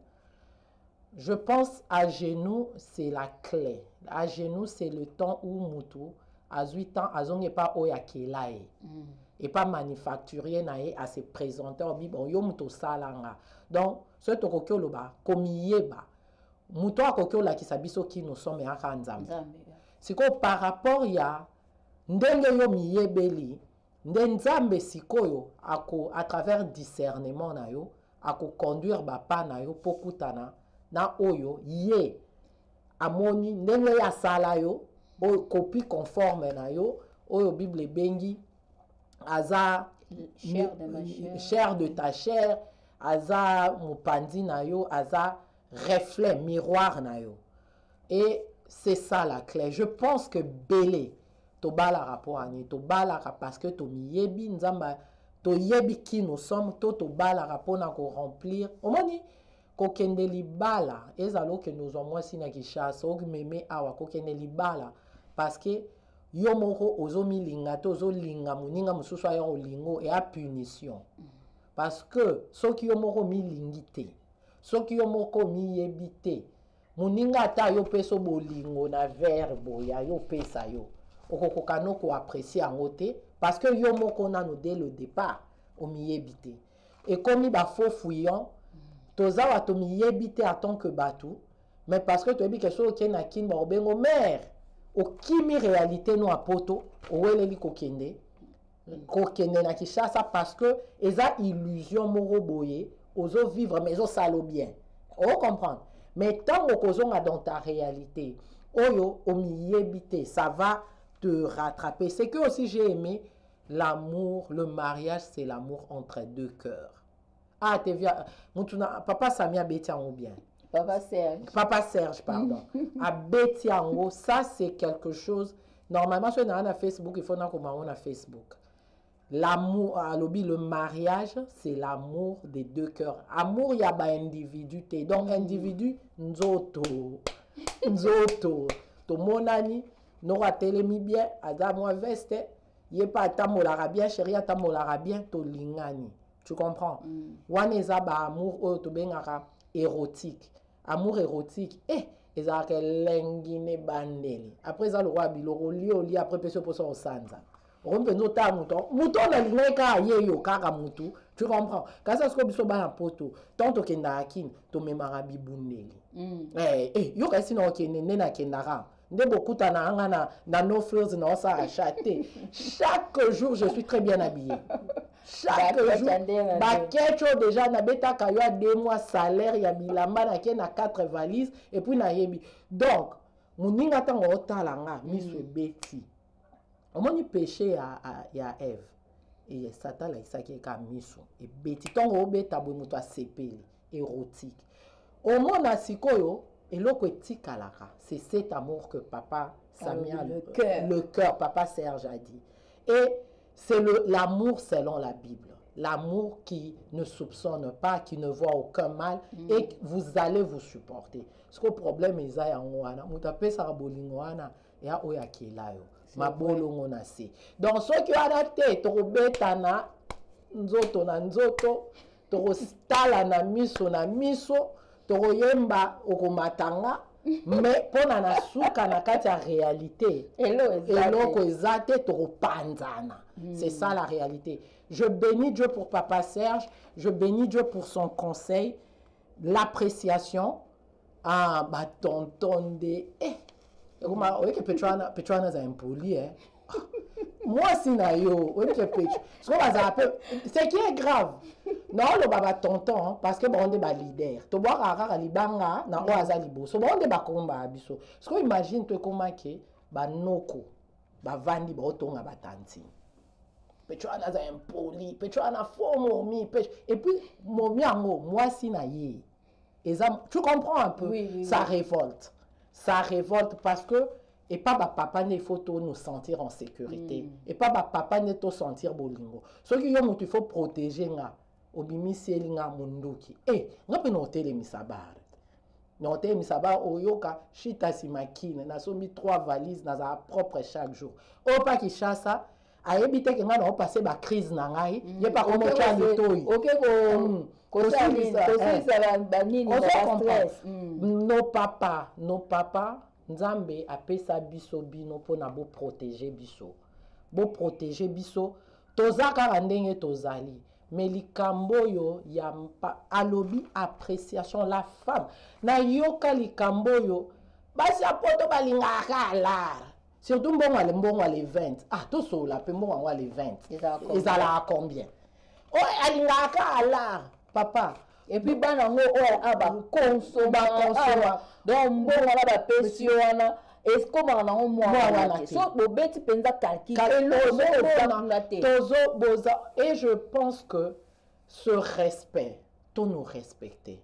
Je pense à genoux c'est la clé. À genoux c'est le temps où mutu à 8 ans azonge pas oyakelae. Et pas manufacturier à se présenter au bon yo muto salanga donc ce tokokyo loba komiyeba muto akokyo la kisabiso qui nous sommes à Nzambe. C'est que par rapport il y a ndenge yo miyebeli nde nzambe sikoyo à travers discernement na yo conduire bapa na yo po kutana na oyo ye amoni ndenge ya sala yo oyo copie conforme na yo oyo Bible bengi aza chair de ta chair aza mupandi na yo aza reflet miroir na yo. Et c'est ça la clé. Je pense que belé to bala rapport ani to bala parce que to miyebi nzamba to yebi qui nous sommes to bala rapport na ko remplir omoni ko kende libala ezalo que nous omoi sina ki chasse o meme awa ko kende libala parce que yo moko ozomi linga to zo linga muninga mususu ya olingo et a punition parce que soki yo moko mi lingite soki yo moko mi yebite muninga ta yo peso bolingo na verbo ya yo pesa yo okokokano ko apprécier en te parce que yo moko na no dès le départ o mi yebite et comme ba faux fouillant tozawa to mi yebite en tant que batou mais parce que tu bi que so ke na kin ba obengo mère o kimi réalité no apoto o weleli kokende na kishasa parce que eza illusion moro boye ozo vivre mais ozo salo bien o comprendre mais tant que kozonga dans ta réalité oyo o miyebite ça va te rattraper. C'est que aussi j'ai aimé l'amour, le mariage c'est l'amour entre deux cœurs. Ah te via mutuna papa Samia betiango bien. Papa Serge, pardon. À Betiango, ça c'est quelque chose. Normalement, sur na Facebook, il faut qu'on a Facebook. L'amour, le mariage, c'est l'amour des deux cœurs. Amour, il y a ba individu. Donc, individu, nzoto. To monani, n'aura telemi bien, adamo veste, yé pas tamo l'arabien, chérie, tamo l'arabien, to lingani. Tu comprends? Waneza ba amour, to bengara érotique. Amour érotique, ezalaka lengine bandeli. Après ça, le roi biloro li après peso poso osanza. Rompe nota mouton na lineka yeyo kaka mutu. Tu comprends? Quand ça se biso ba poto, tanto kenda akin to memara bibundeli. Yo kasi no kende na kendara. Ndebo kuta na anga na no frills na osa acheter. Chaque jour, je suis très bien habillé. Chaque jour, bakecho déjà na beta kayo a 2 mois salaire ya bilamba na ke na 4 valises et puis na yebi. Donc, muninga tango otalanga miso beti. Omoni péché ya Ève. Et Satan la isaki ka miso et beti tango obeta bo muto asepeli érotique. Omona sikoyo eloko etikalaka. C'est cet amour que papa Samia le cœur papa Serge a dit. Et c'est l'amour selon la Bible. L'amour qui ne soupçonne pas, qui ne voit aucun mal et vous allez vous supporter. Parce que le problème est ça, mutape sarabolingoana et a oya kilayo. Mabolo ngonase. Donc ceux qui ont raté, torobetana nzoto na nzoto, torostala na miso, toroyemba okomatanga. Mais pour na suka na kati ya réalité eloko ezate to panzana. C'est ça la réalité. Je bénis Dieu pour papa Serge, je bénis Dieu pour son conseil, l'appréciation ba tonton de oui que Petrona za impoli moi si na yo oui que Petro ce qui est grave non le baba tonton parce que bon de ba leader to boire rara libanga na o azali boso bon de ba komba abiso ce qu'on imagine toi comment que ba noko ba vandi ba otonga ba tanti Petrona za impoli Petrona fo momi et puis momi ango moi si na ye tu comprends un peu ça révolte parce que et pas papa ne faut nous sentir en sécurité et pas papa ne to sentir bolingo ce qui yo il faut protéger nga obimisi elinga munduki ngape no tele misaba oyoka shita simakine na somi 3 valises na za propre chaque jour o pa ki chasa ayebite ke nga na passer ba crise na ngai ye pa komo tya litoyi nos papa Nzambe apesa biso bino pona bo protéger biso tozaka ndenge tozali mais likambo yo ya alobi appréciation la femme na yoka likambo yo basi apoto balingaka alara surtout mbongo les 20 ah tout ça la pe mbongo les 20 ils à combien oh alingaka ala papa et puis bana ngo aba consomma donc mbongo la ba pesio wana est-ce que on a un mois so bobeti penza calcul et je pense que ce respect tout nous respecter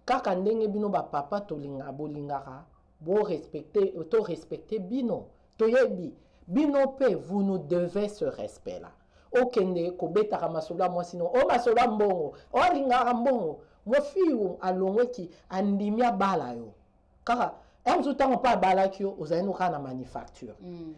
kaka ndenge bino ba papa tolinga bolingaka bo respecter to respecter bino toyebi bino pe vous nous devez ce respect là okende ko betaka masola moi sinon o masola mbongo o lingaka mbongo mo fiu alongwe ki andimia bala yo kaka tout temps pas balaki yo ozali kana manufacture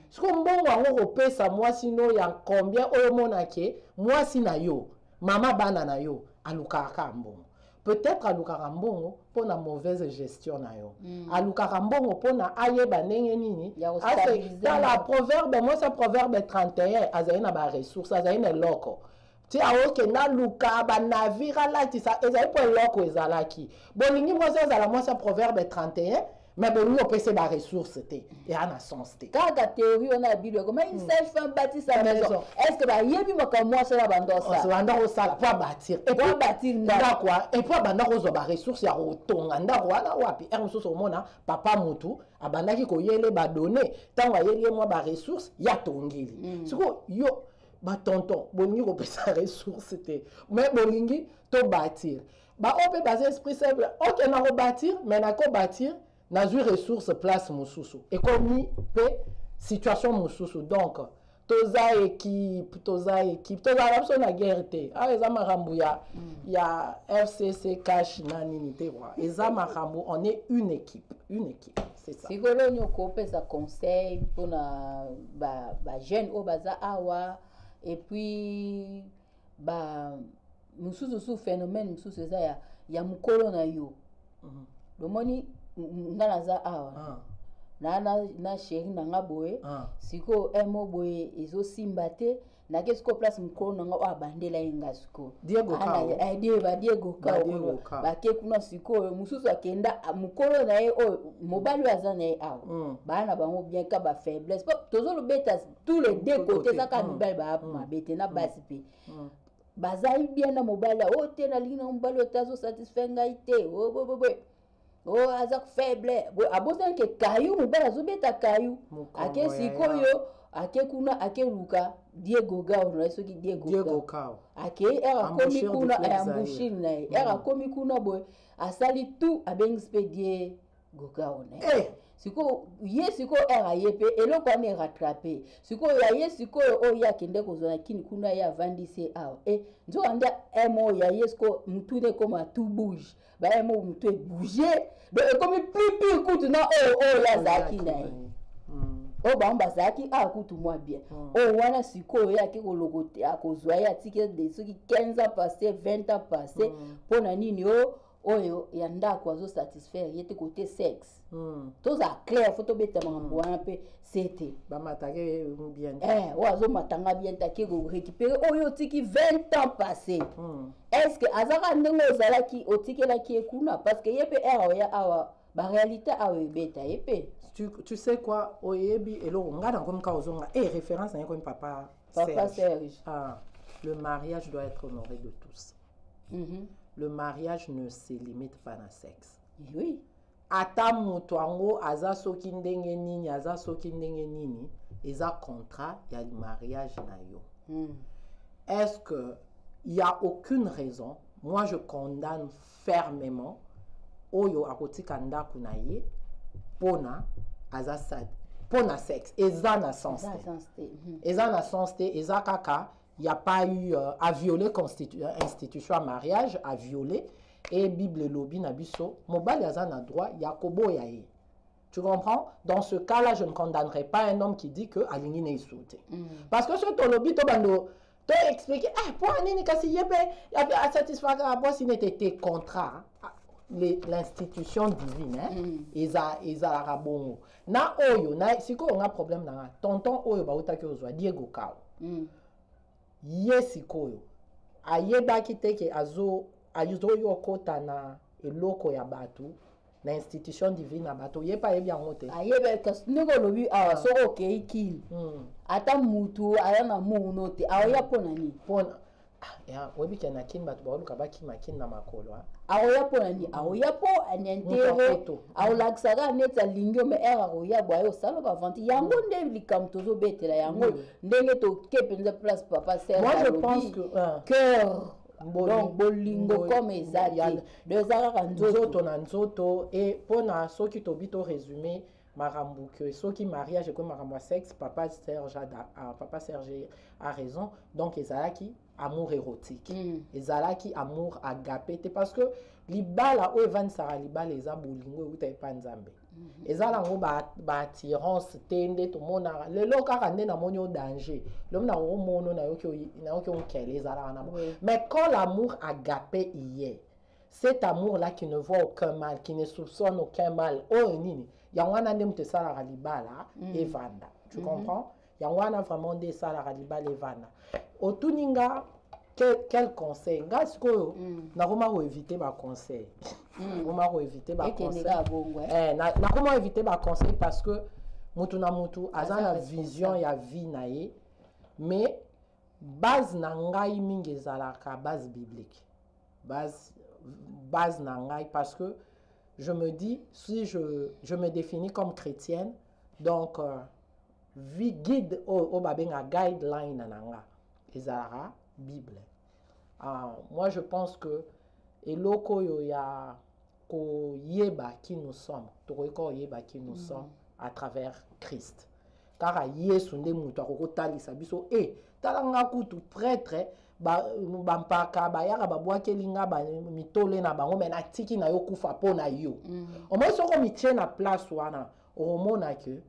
siko mbongo ngo kopesa moi sinon ya combien o monake moi sina yo mama bana na yo alukaka mbongo peut-être alukaka mbongo pour la mauvaise gestion na yo alukaka mbongo pour na ayeba ndenge nini dans la proverbe moi c'est proverbe 31 azali na ba ressources azali na loko ti aoke na luka ba navire la ti sa ezali pour loko ezalaki bolingi moi c'est proverbe 31 mais bon nous on peut des ressources et en sens té quand la théorie on a bible comment une seule femme bâtit sa maison est-ce que bah yebi mo comme moi c'est la bande ça c'est bande ça la pour bâtir et pour bâtir quoi et pour bande rozo ba ressources ya otonga ndako wana wapi er ressources au mona papa mutu abandaki ko yele ba donner tant wa yele moi ba ressources ya tongeli siko yo ba tonton bolingi ko pesa ressources té mais bolingi to bâtir ba on peut baser esprit simple OK na ko bâtir mais na ko bâtir na une ressource place mususu et comme pe situation mususu donc toza équipe la na guerre te ah ezama rambu ya FCC cash na nini te wa ezama rambu on est une équipe c'est ça sigolo nyoko pesa conseil pour na ba jeune au baza awa et puis ba mususu sous phénomène mususu za ya mukolo na yo le moni ngana za awa na chéri na nga boye siko emo boye ezo simba te na kesko place mukolo na nga o abandela yenga siko Diego Kao ba ke kuna siko mususu akenda mukolo na ye o mobali aza na ye awa bana bango bien ka ba faiblesse tozo lo beta tous les deux côtés ça ka mibali ba mabete na basi pe bazai bien na mobali o te na lina mobali otazo satisfaire ngai te oh azak faible abosan ke kayu mobala zobeta kayu ake sikoyo ake kuna ake luka Diego Kao na soki Diego Kao ake era komi kuna ambushir na era komi kuna boy asali tout abeng spedie Gokao na siko ye siko era yepe eloko ane rattraper siko ya ye siko o ya kende kozona kini kuna ya vandise awa nzo anda emo ya yesko mutune koma tout bouge ba emo mutu bouger donc comme plus kutu na ya zaki na o ba mba zaki kutu moi bien wana siko ya ke kologote akozwa ya tike de soki 15 ans passé 20 ans passé pona nini oyo ya ndako azo satisfaire yete côté sexe toza clair faut to beta mambo wana pe c'était ba matake bien azo matanga bien take ko récupérer oyo tiki 20 ans passé est-ce que azaka ndenge ozalaki otikelaki ekuna parce que yepe ya awa ba réalité awa beta yepe tu sais quoi oyebi elo ngana comme ka ozonga référence na comme papa Serge le mariage doit être honoré de tous. Le mariage ne se limite pas à sexe. Oui. Ata moto ango aza soki ndenge nini eza contrat ya mariage na yo. Est-ce que il y a aucune raison, moi je condamne fermement oyo akotika ndaku na ye pona aza sad pona sexe eza na sens te. Eza na sens te eza kaka il n'y a pas eu à violer institution à mariage, à violer. Et Bible lobby nabiso, mobali azana droit, Yakobo yae. Tu comprends? Dans ce cas-là, je ne condamnerai pas un homme qui dit que alingi n'est sauté. Parce que sur ton lobby, tu vas expliquer, pour nini kasi yebe, y a satisfaire à boire si n'était contrat. L'institution divine, ils a rabongo. Na oyo, na siko on a problème na tonton oyo ba utaki ozwa Diego Kao. Yesikoyo ayebaki teke azo yokota na eloko ya batu na institution divine na bato ye pa yebi yango te ayebe kasi ndenge olobi awa soki okei kini ata mutu aya na muno te aoya mpo na nini oyebi ke na kini bato baoluka bakima kini na makolo aoya mpo na nini aoya mpo anientere aolakisaka neti alingi ome ere akoya bwa ye osala bavanti yango nde likambo tozobetela yango ndenge toke mpenza place papa serge alobi cœur donc bolingo comme ezali deza kaka nzoto na nzoto et mpona soki tobi to résumé makambo ke soki mariage ekomi makambo ya sexe papa Serge a raison donc ezalaki amour érotique ezalaki amour agapé te parce que libala oyo evanisaka libala eza bolingo euta epa nzambe eza nango baattirance te nde tomonaka lelo kaka nde namoni o danger lobi na komona nayoki onkele ezalaka na mais quand l'amour agapé y est cet amour là qui ne voit aucun mal qui ne soupçonne aucun mal oyo nini yango wana nde moto esalaka libala evanda tu comprends yango wana vraiment nde esalaka libala evanda otuninga quel conseil nga sikoyo nakoma koevite baconseil nakoma koevite baconseil parce que mutu na mutu aza na vision ya vie na ye mais base na ngai mingi ezalaka base biblique base na ngai parce que je me dis si je me définis comme chrétienne donc vie guide au babenga guideline na nga ezalaka Bible. Moi je pense que eloko yo ya ko yeba qui nous sommes to yeba qui nous sommes à travers Christ car Yesu nde mutu akokotalisa biso talanga kutu prêtre bampaka bayaka babwakeli nga mitole na bango me natiki na yo kufa mpo na yo omoi soko mitie na place wana omona que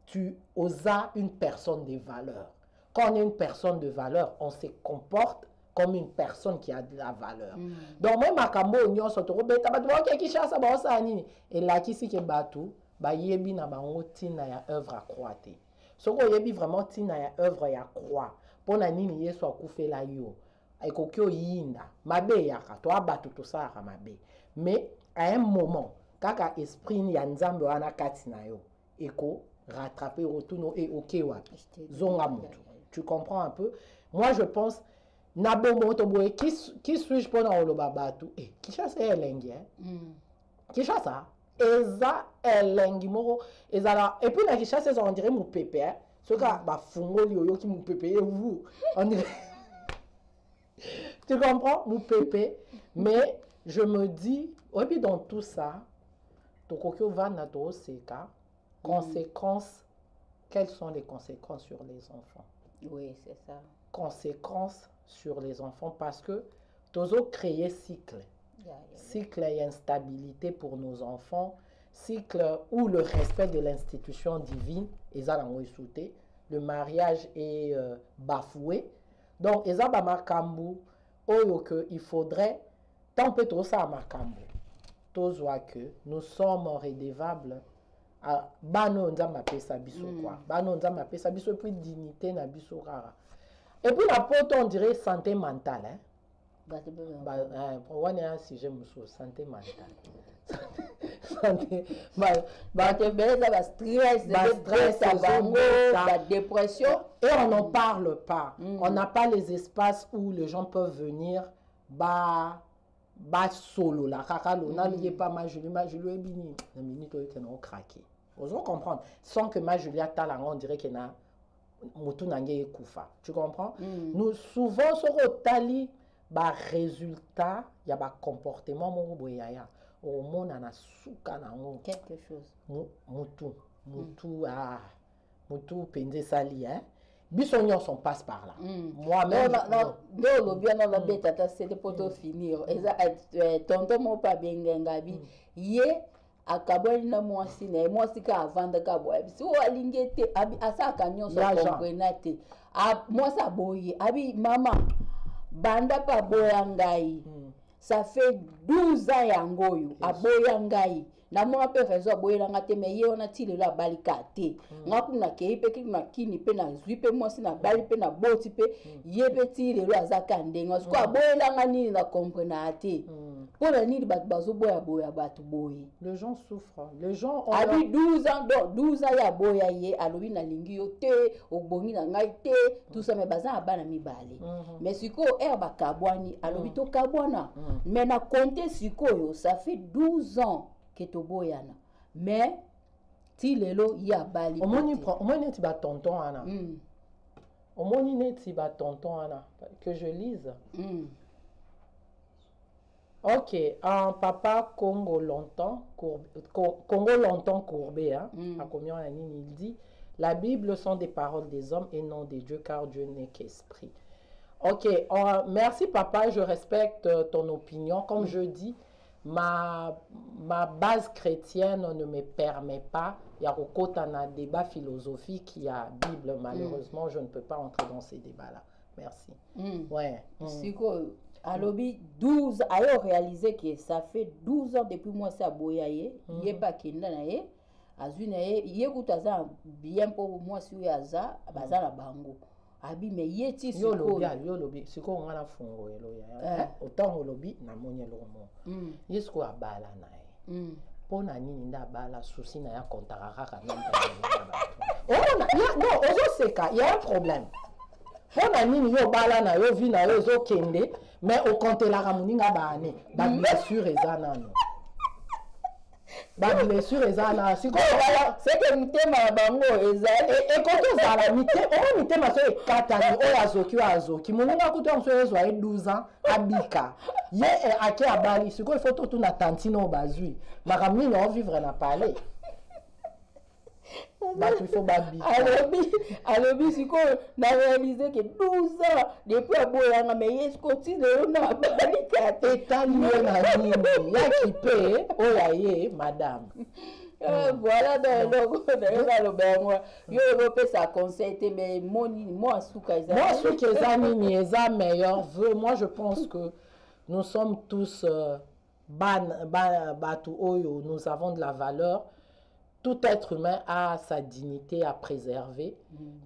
tu osas une personne de valeur. Quand on est une personne de valeur, on se comporte comme une personne qui a de la valeur. Donc même makambo nyonso to beta bato ba ki chasa ba osani et la kisi ke batu ba yebi na bango tina ya œuvre à croix te. Soko yebi vraiment tina ya œuvre ya croix. Pona nini Yesu akufela yo. Ekoki oyinda mabe yaka to abatu to sala mabe. Mais à un moment kaka esprit ni ya nzambe wana kati na yo eko rattraper retourno et OK wapi. Zonga mutu. Tu comprends un peu? Moi, je pense, qui suis-je pour le babatu? Qui chasse elengi, qui chasse ça? Eza elengi moro, eza et puis la qui chasse, on dirait mon pépé, ce cas, bah fungoli oyo qui mon pépé, vous, on dirait. Tu comprends? Mon pépé, mais je me dis, et puis dans tout ça, tokokyo va na to seka, conséquences, quelles sont les conséquences sur les enfants? Oui, c'est ça. Conséquences sur les enfants parce que toujours créer cycle. Cycle et instabilité pour nos enfants. Cycle où le respect de l'institution divine est sauté. Le mariage est bafoué. Donc, il faudrait tant peu trop ça à Makambo. Tous que nous sommes redevables. Bano nzamba pesa biso quoi bano nzamba pesa biso plus dignité na biso rara et puis la porte on dirait santé mentale pour on est un sujet muso santé mentale santé stress la dépression et on n'en parle pas on n'a pas les espaces où les gens peuvent venir solo la kakalo na lié pas ma Julie ebini na minute oyo qu'on craqué. Vous comprendre sans que ma Julia Talango on dirait qu'il a mutu nange kufa. Tu comprends? Nous souvent sur tali ba résultat il y a ba comportement mon boyaya au monde na suka nango quelque chose mutu pende sali hein biso nyonso passe par là moi-même non bien dans la bête c'était pour te finir tonton mo pa benga bi ye akabweli na mwasi na mwasi ka avanda ka boye so alingete abi asaka nyonso comprena te mwasi aboye abi mama banda pa boya ngai ça fait 12 ans yangoyo aboya ngai na mwa pe raison aboyela ngate me ye ona tile la balika te ngakuna ke pe ki makini pe na zwi pe mwasi na bali pe na boti pe ye pe tile lo azaka ndenga so aboyela ngani na comprena te Pour la nuit, boya batu boye. Les gens souffrent. Les gens ont... Abi 12 ans, donc 12 ans, ya boya ye, alobi na lingi yo te, ogbongi na ngai te, tout ça, mais bazan abana mi bale. Mais siko, ba kabwani, alobi to kabwana. Mais na compte siko yo, ça fait 12 ans que to boyana. Mais, ti lelo, ya bali. Au moins, tu vas tonton, Anna. Au moins, tu vas tonton, Anna. Que je lise. Ok, un papa Congo longtemps courbé, hein, à combien il dit, la Bible sont des paroles des hommes et non des dieux, car Dieu n'est qu'esprit. Ok, merci papa, je respecte ton opinion. Comme je dis, ma base chrétienne ne me permet pas, il y a un débat philosophique, il y a Bible, malheureusement, je ne peux pas entrer dans ces débats-là. Merci. Ouais. Alobi 12 a réalisé que ça fait 12 ans depuis moi ça boyaye yé pas kenda na ye azuna ye kutaza bien pour moi sur yaza bazala bango abi me yeti siko yo lobi siko ngana fungo elo ya autant lobi na monye lomo yesko abala na ye pona nini nda bala souci na ya kontara kaka na non ozo seka il y a un problème pona nini yo bala na yo vi na yo zo kende. Mais au compte la ramoninga baane, ba blessure ezana no. Ba blessure ezana, si ko c'est que mitema bango ezali et quand on zala mitema so e katani o azoki moninga kuto so ezo a 12 ans abika. Ye ake abali, si ko il faut tout na tantino bazui. Makamni no vivre na palais. Il faut babi. Alobi siko na réalisé que 12 ans depuis aboyanga mais yes continue na balika etali na nini ya kipe oyaye madame. Voilà donc le benwa yo europé ça conseil mais moi souka ezani ni eza meilleur veut. Moi je pense que nous sommes tous batu oyo, nous avons de la valeur. Tout être humain a sa dignité à préserver,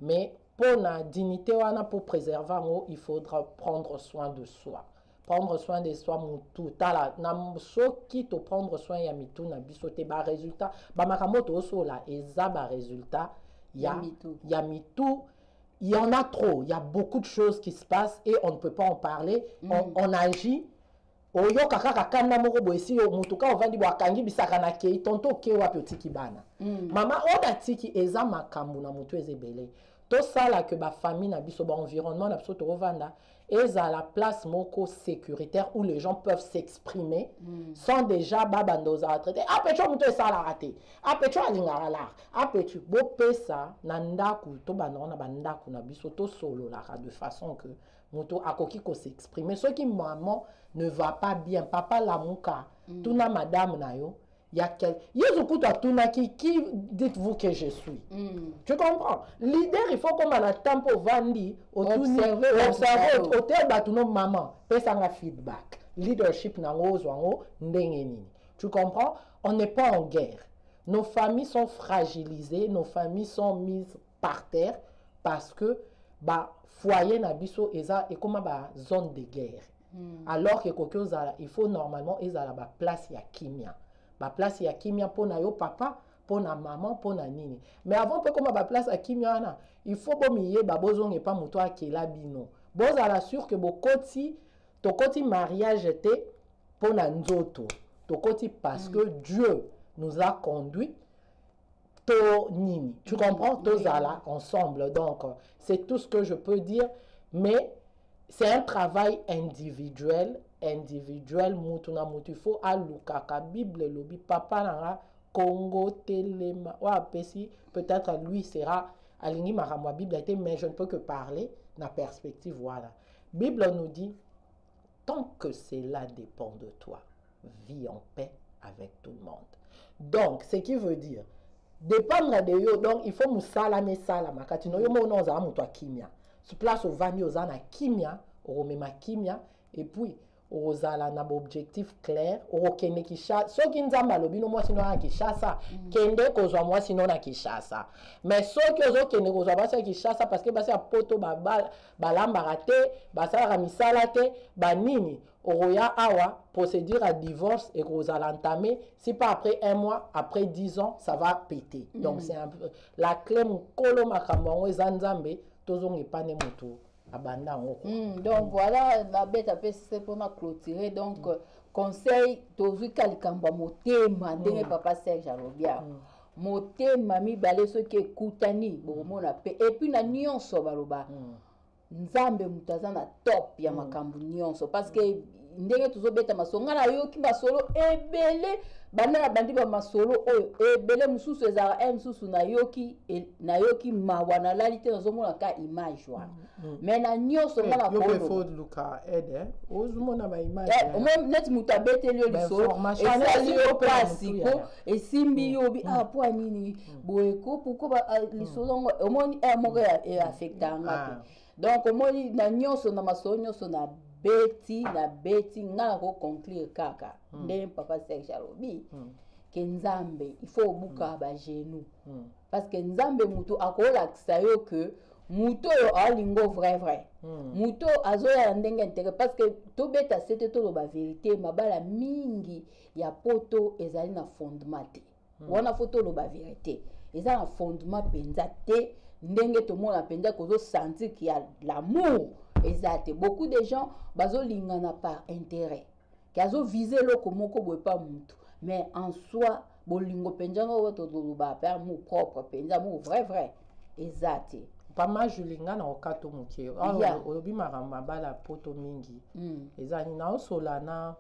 mais pour la dignité, pour préserver, il faudra prendre soin de soi. Prendre soin de soi, tout. Qui te prendre soin, ya mitu na bisote ba résultat. Ba makamoto oso la eza ba résultat. Ya mitu. Il y en a trop. Il y a beaucoup de choses qui se passent et on ne peut pas en parler. On agit. Oyo kaka kana moko boisi yo mutuka ovandi bwakangi bisaka na kei tonto ke wapi otiki bana mama oda tiki eza makambu na mutu ezebele to sala que ba famille na biso ba environnement na biso to vanda eza la place moko sécuritaire où les gens peuvent s'exprimer sans déjà babandoza traiter apecho mutu esala raté apecho alingara la apecho bo pesa na ndaku to banona bandaku na biso to solo la de façon que moto akoki ko s'exprimer. Ceux qui maman ne va pas bien, papa la mouka, tuna madame na yo, il y a quel yezukuta tuna qui dites-vous que je suis. Tu comprends? Leader il faut comme à tempo vandi observer hôtel batuno maman, pesa nga feedback. Leadership na ngozwango ndenge nini. Tu comprends? On n'est pas en guerre. Nos familles sont fragilisées, nos familles sont mises par terre parce que foyer na biso eza et comme zone de guerre. Alors que il faut normalement ezala ba place ya kimia. Ba place ya kimia pour na yo papa, pour na maman, pour na nini. Mais avant peu comme ba place ya kimia na, il faut bomiye ba bozong et pas muto akela bino. Bozala sûr que bokoti to koti mariage était pour na nzoto. To koti parce que Dieu nous a conduits. Nini. Tu comprends? Tozala ensemble. Donc, c'est tout ce que je peux dire. Mais c'est un travail individuel. Mutuna mutifo alukaka Bible lobi papa nanga Congo telema. Peut-être lui sera aligné maramwa Bible était, mais je ne peux que parler la perspective. Voilà. Bible nous dit tant que cela dépend de toi, vis en paix avec tout le monde. Donc, ce qui veut dire dépendre de yo, donc il faut musala katino yo mono za muto kimia. Sur place au vani ozana kimia, o mema kimia et puis ozala na objectif clair okende Kinshasa soki nzambe alobi no mwasi no na Kinshasa kende kozwa mwasi no na Kinshasa mais soki ozokende kozwa basi ya Kinshasa parce que basi ya poto balambaka te basalaka misala te banini oya awa procédure à divorce et kozala entamé si pas après 1 mois après 10 ans ça va péter donc c'est un peu la clé mukolo makambo ngo eza nzambe tozonga epane moto abanda ngo donc voilà la bête après c'est pour na clôturer donc conseil tozui kalikamba motema ndenge papa Serge alobia motema mibale soki ekutani bokomona pe et puis na nyonso baloba nzambe mutu aza na top ya makambo nyonso parce que ndenge tozobeta masonga na yoki masolo ebele bana na bandi ba masolo oyo ebele mususu ezala mususu na yoki mawa na lalite nazomona ka image wana mais na nyonso ngana ko yo faut luka aide ozomona ba image net mutu abeteli yo lisolo esali yo pasi ko esimbi yo bi po nini boyeko pourquoi lisolo ngo omoni moko ya affectanga donc omoni na nyonso na masolo nyonso na beti ngana ko conclure kaka ndenge papa Serge alobi ke nzambe il faut obuka ba genou parce que nzambe mutu akolakisa yo que mutu oyo alingo vrai mutu azoya ndenge intérêt parce que tobeta sete toloba vérité mabala mingi ya poto ezali na fondement te wana foto loba vérité eza na fondement penza te ndenge tomona penza kozo sentir qu'il y a l'amour. Exact. Beaucoup de gens bazolingana par intérêt. Kazo viser loko moko boye pas mutu. Mais en soi, bolingo penjanga woto doluba pa mu propre penja mu vrai. Exact. Pas mal julingana okato muke. Olobi maramba bala poto mingi. Ezani na osolana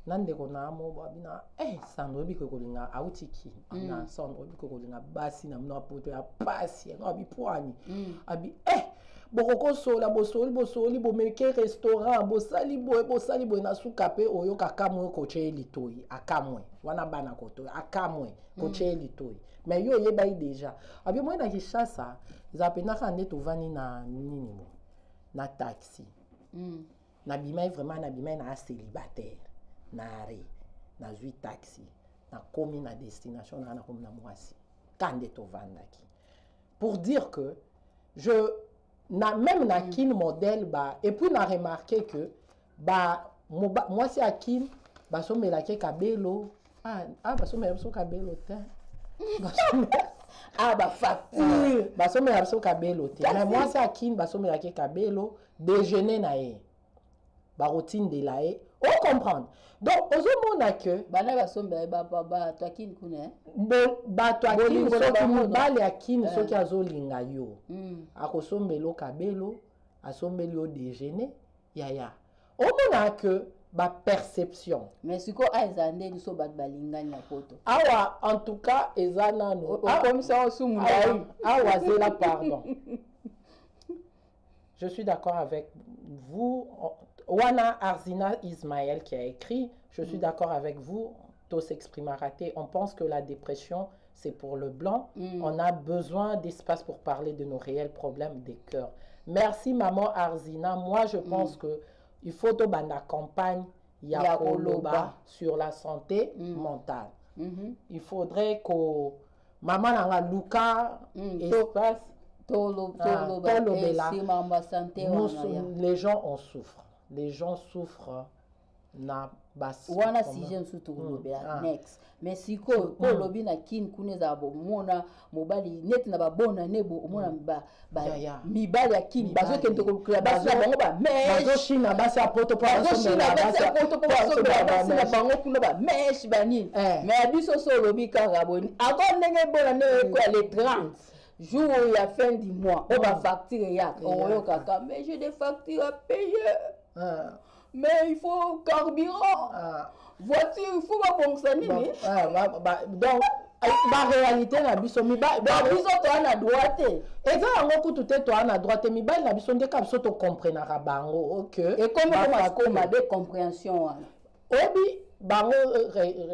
nandeko na mo babina sandro bi ko kolinga autiki na sandro bi ko kolinga basi na mno poto ya pasi no abi poani abi bokoko sola bosoli bomeke restaurant bosali boy na suka pe oyo kakamwe ko cheli toyi akamwe wana bana ko toyi akamwe ko cheli toyi mais yo yeba déjà abi moi na Kinshasa za pena kande to vani na nini mo na taxi na bimai vraiment na bimai na célibataire na zui taxi na komi na destination na komi na mwasi kande to vandaki pour dire que même na kin modèle et puis on a remarqué que moi c'est à kin somela ke kabelo somela so kabelo te facture somela so kabelo te mais moi c'est à kin somela ke kabelo déjeuner na routine de la on comprendre donc ozomona que bana basombela to akin kuna to akin soki mobali akin soki azolinga yo akosombela kabelo asombeli yo déjeuner yaya omona que perception mais siko aizande ni so balingani na poto awa en tout cas ezanano comme ça osumundai awa zela pardon je suis d'accord avec vous. Wana Arzina Ismaël qui a écrit, je suis d'accord avec vous, tout s'exprimera raté. On pense que la dépression, c'est pour le blanc. On a besoin d'espace pour parler de nos réels problèmes des cœurs. Merci maman Arzina. Moi, je pense que il faut que la campagne Yakoloba sur la santé mentale. Il faudrait que maman Nanga Luka espace les gens en souffrent. Les gens souffrent na bas wana sixième surtout next mais siko ko lobi na kin kuneza bo mona mobali net na babona nebo mona mibali ya kin bazo kento ko kula bazo bango ba mais bazo china basi apoto pa bazo na bango kuna ba mesh bani mais biso so lobi kaka boni ako ndenge bona ne ko les 30 jour où il y a fin du mois on va facturer ya kaka mais j'ai des factures à payer mais il faut carburant voiture il faut pas fonctionner donc la réalité na biso mi ba biso to na droite eza yango kutu te to na droite mi ba na biso ndeka biso to comprendre bango OK et comme ma de compréhension obi bango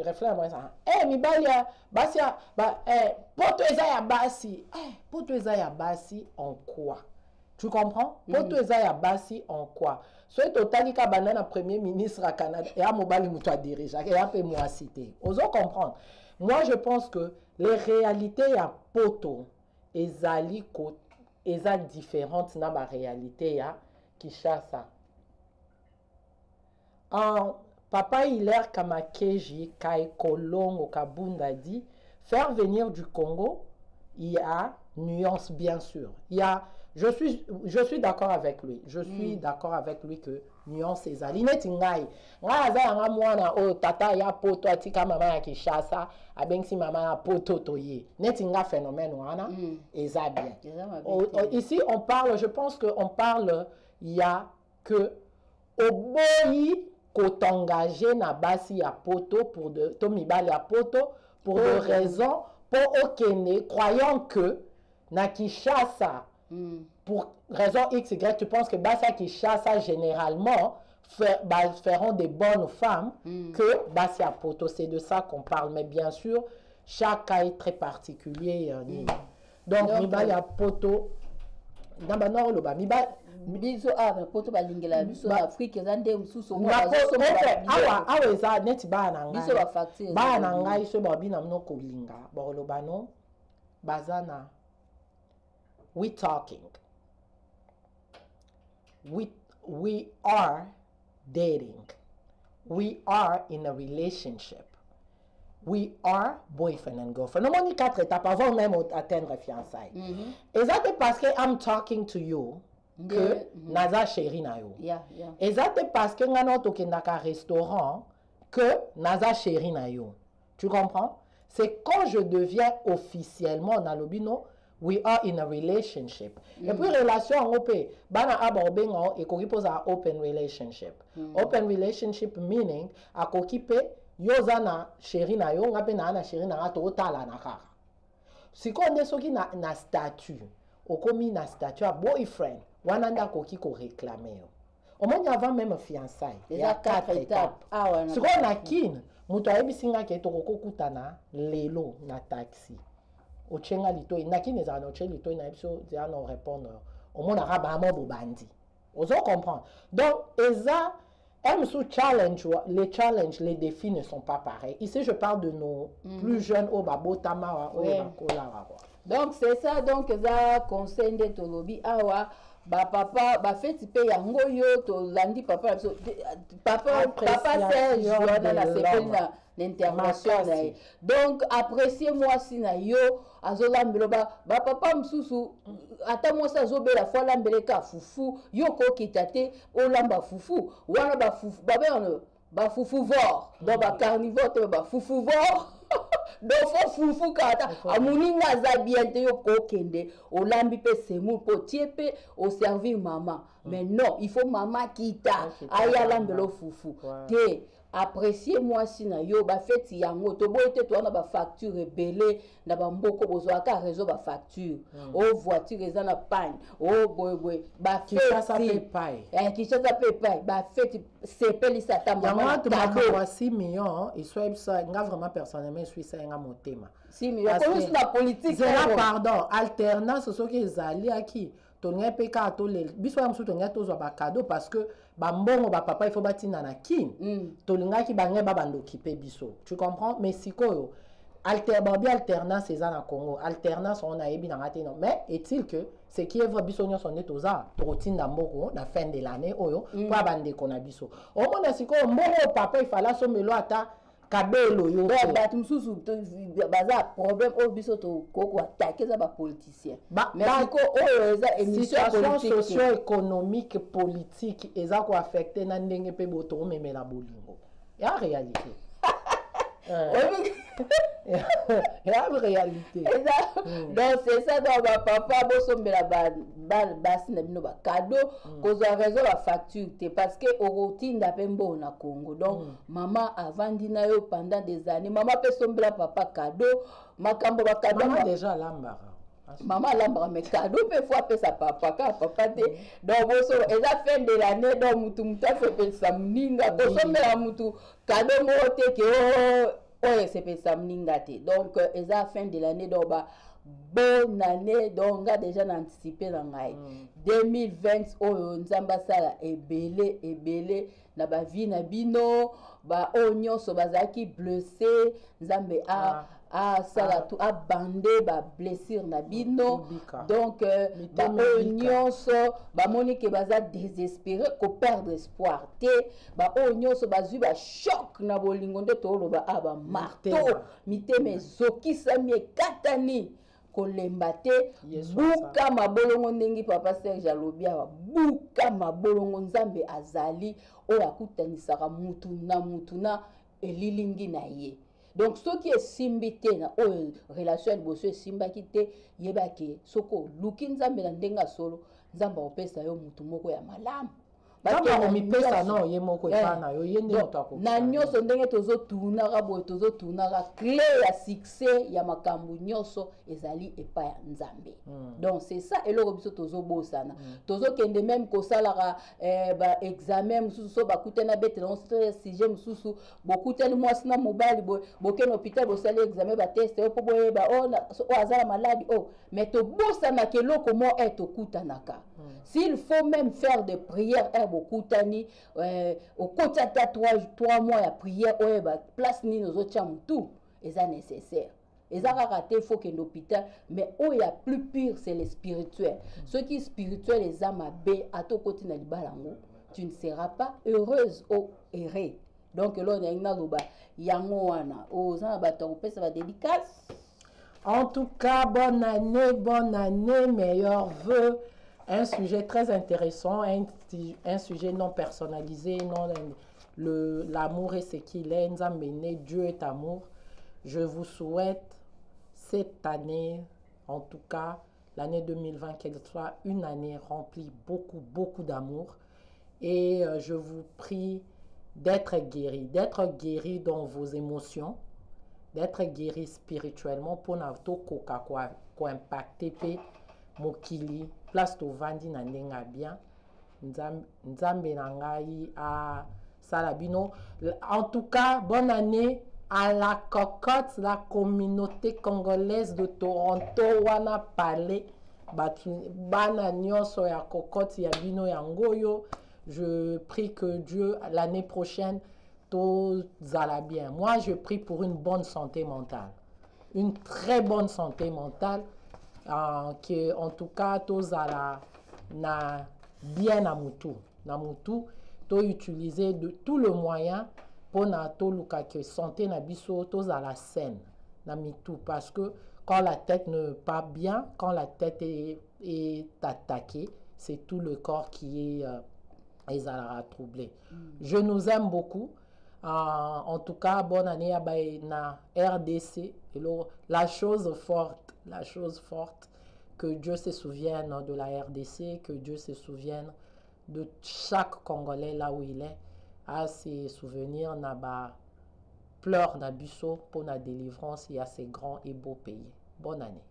reflet moi ça mi ba ya basi poto eza ya basi poto eza ya basi en quoi Tu comprends? Poto eza ya basi en quoi? Soit totali ka banana premier ministre à Canada et à mobali muto dirigeant et a fait moi citer. Oso comprendre. Moi je pense que les réalités ya poto ezali ko eza différentes na ba réalité ya Kinshasa. Papa Hilaire Kamakeji Kai Kolongo Kabunda dit faire venir du Congo, il y a nuance bien sûr. Il y a je suis d'accord avec lui. Je suis d'accord avec lui que nuance ezali neti ngai. Ngai aza nga mwana o tata ya poto atika mama ya Kinshasa, abengsi mama ya poto toye. Neti nga phénomène wana eza bien. Ici on parle, je pense que on parle il y a que oboyi ko t'engager na basi ya poto pour de tomibali ya poto pour de raisons pour okene croyant que na Kinshasa pour raison X, Y, tu penses que Bassa Kinshasa généralement feront des bonnes femmes que Bassa Poto. C'est de ça qu'on parle. Mais bien sûr, chaque cas est très particulier. Donc, Mibali a Poto. Dans le nord, le bas, biso aba poto balingela biso Afrique zande mususu mo awa eza neti ba na ngai biso ba facture ba na ngai so ba bina mno ko linga ba lo bano bazana. We talking. We are dating. We are in a relationship. We are boyfriend and girlfriend. On a 4 étapes avant même d'atteindre fiançailles. Et ça c'est parce que I'm talking to you que naza chéri na yo. Et ça c'est parce que ngana to kendaka restaurant que naza chéri na yo. Tu comprends? C'est quand je deviens officiellement dans le bino. We are in a relationship. Et puis relation en OP, bana aborbengo et koki pose a open relationship. Open relationship meaning a koki pe yozana chéri na yo ngape na ana chéri na to otala na kaka. Si ko nde soki na statut, okomi na statut a boyfriend, wananda koki ko réclamer yo. Au moins avant même fiançailles. Il y a 4 étapes. Si ko na kin, muto ayebisinga ke to kokutana lelo na taxi. Ochenga litoi nakine za no chenga litoi na episode za no répondre au monde arabe amo bobandi ozo comprendre donc eza sous challenge les challenges les défis ne sont pas pareils ici je parle de nos plus jeunes au babotama au bakola donc c'est ça donc za conseil de tolobi awa ba papa ba feti pe yango yo to landi papa Serge Joana la sepena l'intervention donc appréciez-moi si na yo azolambelo ba papa msusu ata moi sa zobela fois lambeleka fufu yo ko kitate olamba fufu wana ba fufu ba fufu vor donc ba carnivore te ba fufu vor donc faut fufu kata amuninga za bien te yo ko kende olambi pe semu po tiepe au servir maman mais non il faut maman kita aya lambelo fufu te appréciez-moi si na yo ba feti yango to boyete to na ba facture rebelle na ba mboko bozwa ka réseau ba facture o voiture eza na panne o boy ba Kinshasa paye Kinshasa paye ba feti sepeli sa tamba yango to ba 6 millions et soit ça nga vraiment personnellement je suis ça nga motema 6 millions comme sur la politique c'est pardon alternance ce qui ezali aki to ngepeka to le biso ya msu to ngato zo ba cadeau parce que ba mbongo ba papa il faut batina na kin to lingaki bange ba bando kipe biso tu comprends mais sikoyo alternance eza na Congo alternance on a ebi na ngate non mais est-il que ce qui est vrai biso nyonso netoza routine mboko na fin de l'année oyo pour bande kona biso o mona sikoyo mbongo papa il fallait somelo ata kabelo yo ba mususu baza problème au biso to koko attaquer za ba politicien mais ko oyo eza émission socio-économique politique eza ko affecter na ndenge pe boto memela bolingo ya réalité la réalité donc c'est ça donc papa bosombela basi na bino ba cadeau cause raison la facture parce que routine d'ape mbo na Congo donc maman avandi na yo pendant des années maman peut sombela papa cadeau makambo ba cadeau maman déjà lambara maman lambara mais cadeau peut fois pe sa papa te donc boso eza fin de l'année donc mutu fait sa mninga bosombela mutu cadeau mo te ke c'est pas ça mninga te donc eza fin de l'année donc bonne année. Donc on a déjà anticipé dans 2020 oyo nzamba sala ebele na ba vie na bino ba onyoso bazaki blessé nzambe sala tout a bandé ba blessure na bino. Donc ba onyoso ba monique baza désespéré ko perdre espoir te ba onyoso bazui ba choc na bolingo nde to loba ba marteau miteme zokisa mi katani kolemba te buka mabolongo ndenge papa Serge alobi awa buka mabolongo nzambe azali oyo akutanisaka mutu na elilingi na ye. Donc ce qui est simbi te na oyo relation liboso esimbaki te yebake soko luki nzambe na ndenga solo nzambe opesa yo mutu moko ya malamu. Na nyonso ndenge tozotunaka boye tozotunaka clé ya succès ya makambo nyonso ezali epai ya nzambe. Donc c'est ça eloko biso tozobosana tozokende même kosalaka ba examen mususu so bakutana bete na sujet mususu bokutani mwasi na mobali bokene hôpital bosali examen ba test po boyeba azala maladi mais tobosana keloko mo tokutanaka. S'il faut même faire des prières beaucoup tani au côté de 3 mois de prière place ni nos autres tout et ça nécessaire et ça raté il faut qu'il y ait un hôpital mais où il y a plus pire c'est les spirituels ceux qui spirituels les âmes à ton côté na libalango tu ne seras pas heureuse ou errée. Donc là on a une aloba yango wana aux abatons ça va dédicace. En tout cas bonne année meilleurs vœux. Un sujet très intéressant, un sujet non personnalisé, l'amour est ce qu'il est, Dieu est amour. Je vous souhaite cette année, en tout cas l'année 2020, qu'elle soit une année remplie beaucoup d'amour. Et je vous prie d'être guéri dans vos émotions, d'être guéri spirituellement pour impacter mokili. Place to vandi na ndenga bien nzambe na ngai a salabino. En tout cas bonne année à la cocotte, la communauté congolaise de Toronto wana palais bana nyonso ya cocotte ya bino ya ngoyo. Je prie que Dieu l'année prochaine tout zala bien. Moi je prie pour une bonne santé mentale, une très bonne santé mentale. Que en tout cas tous à na bien na mutu to utiliser de tout le moyen pour na to luka que santé na biso tous à la scène na mitu parce que quand la tête ne pas bien, quand la tête est attaquée, c'est tout le corps qui est troublé. Je nous aime beaucoup. En tout cas bonne année à na RDC. Et la chose forte, que Dieu se souvienne de la RDC, que Dieu se souvienne de chaque Congolais là où il est, à ses souvenirs, n'a pleurs n'abusso pour la délivrance et à ces grands et beaux pays. Bonne année.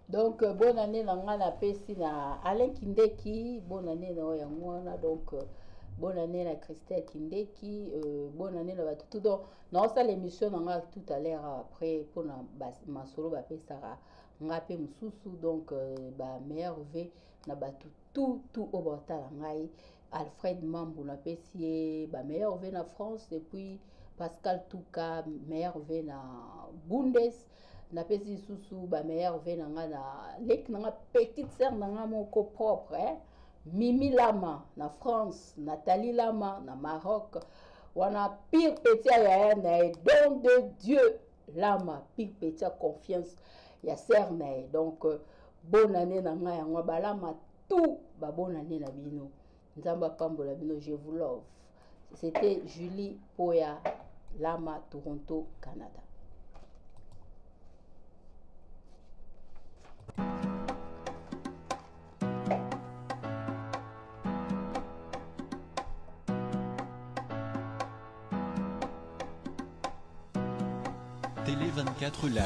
Donc bonne année na pesi na Alain Kindeki, bonne année na Oyangwana, donc bonne année à Christelle Kindeki, bonne année à tout. Donc, dans cette émission, on a tout à l'heure après pour ma solo Sarah, on a fait Moussou, donc meilleur V, na tout au Bortal, Alfred Mambo, on a fait meilleur V na France, et puis Pascal Touka, meilleur V na Bundes, na fait Soussou, meilleur V na petite sœur na moko propre, hein. Mimi Lama na France, Nathalie Lama na Maroc, on a pire petit à don de Dieu Lama, pire petit confiance ya cerné. Donc bonne année na nga yango balama tout ba bonne année na bino. Nzamba pambola bino, je vous love. C'était Julie Poya Lama, Toronto, Canada. Télé 24 Live,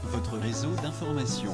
votre réseau d'information.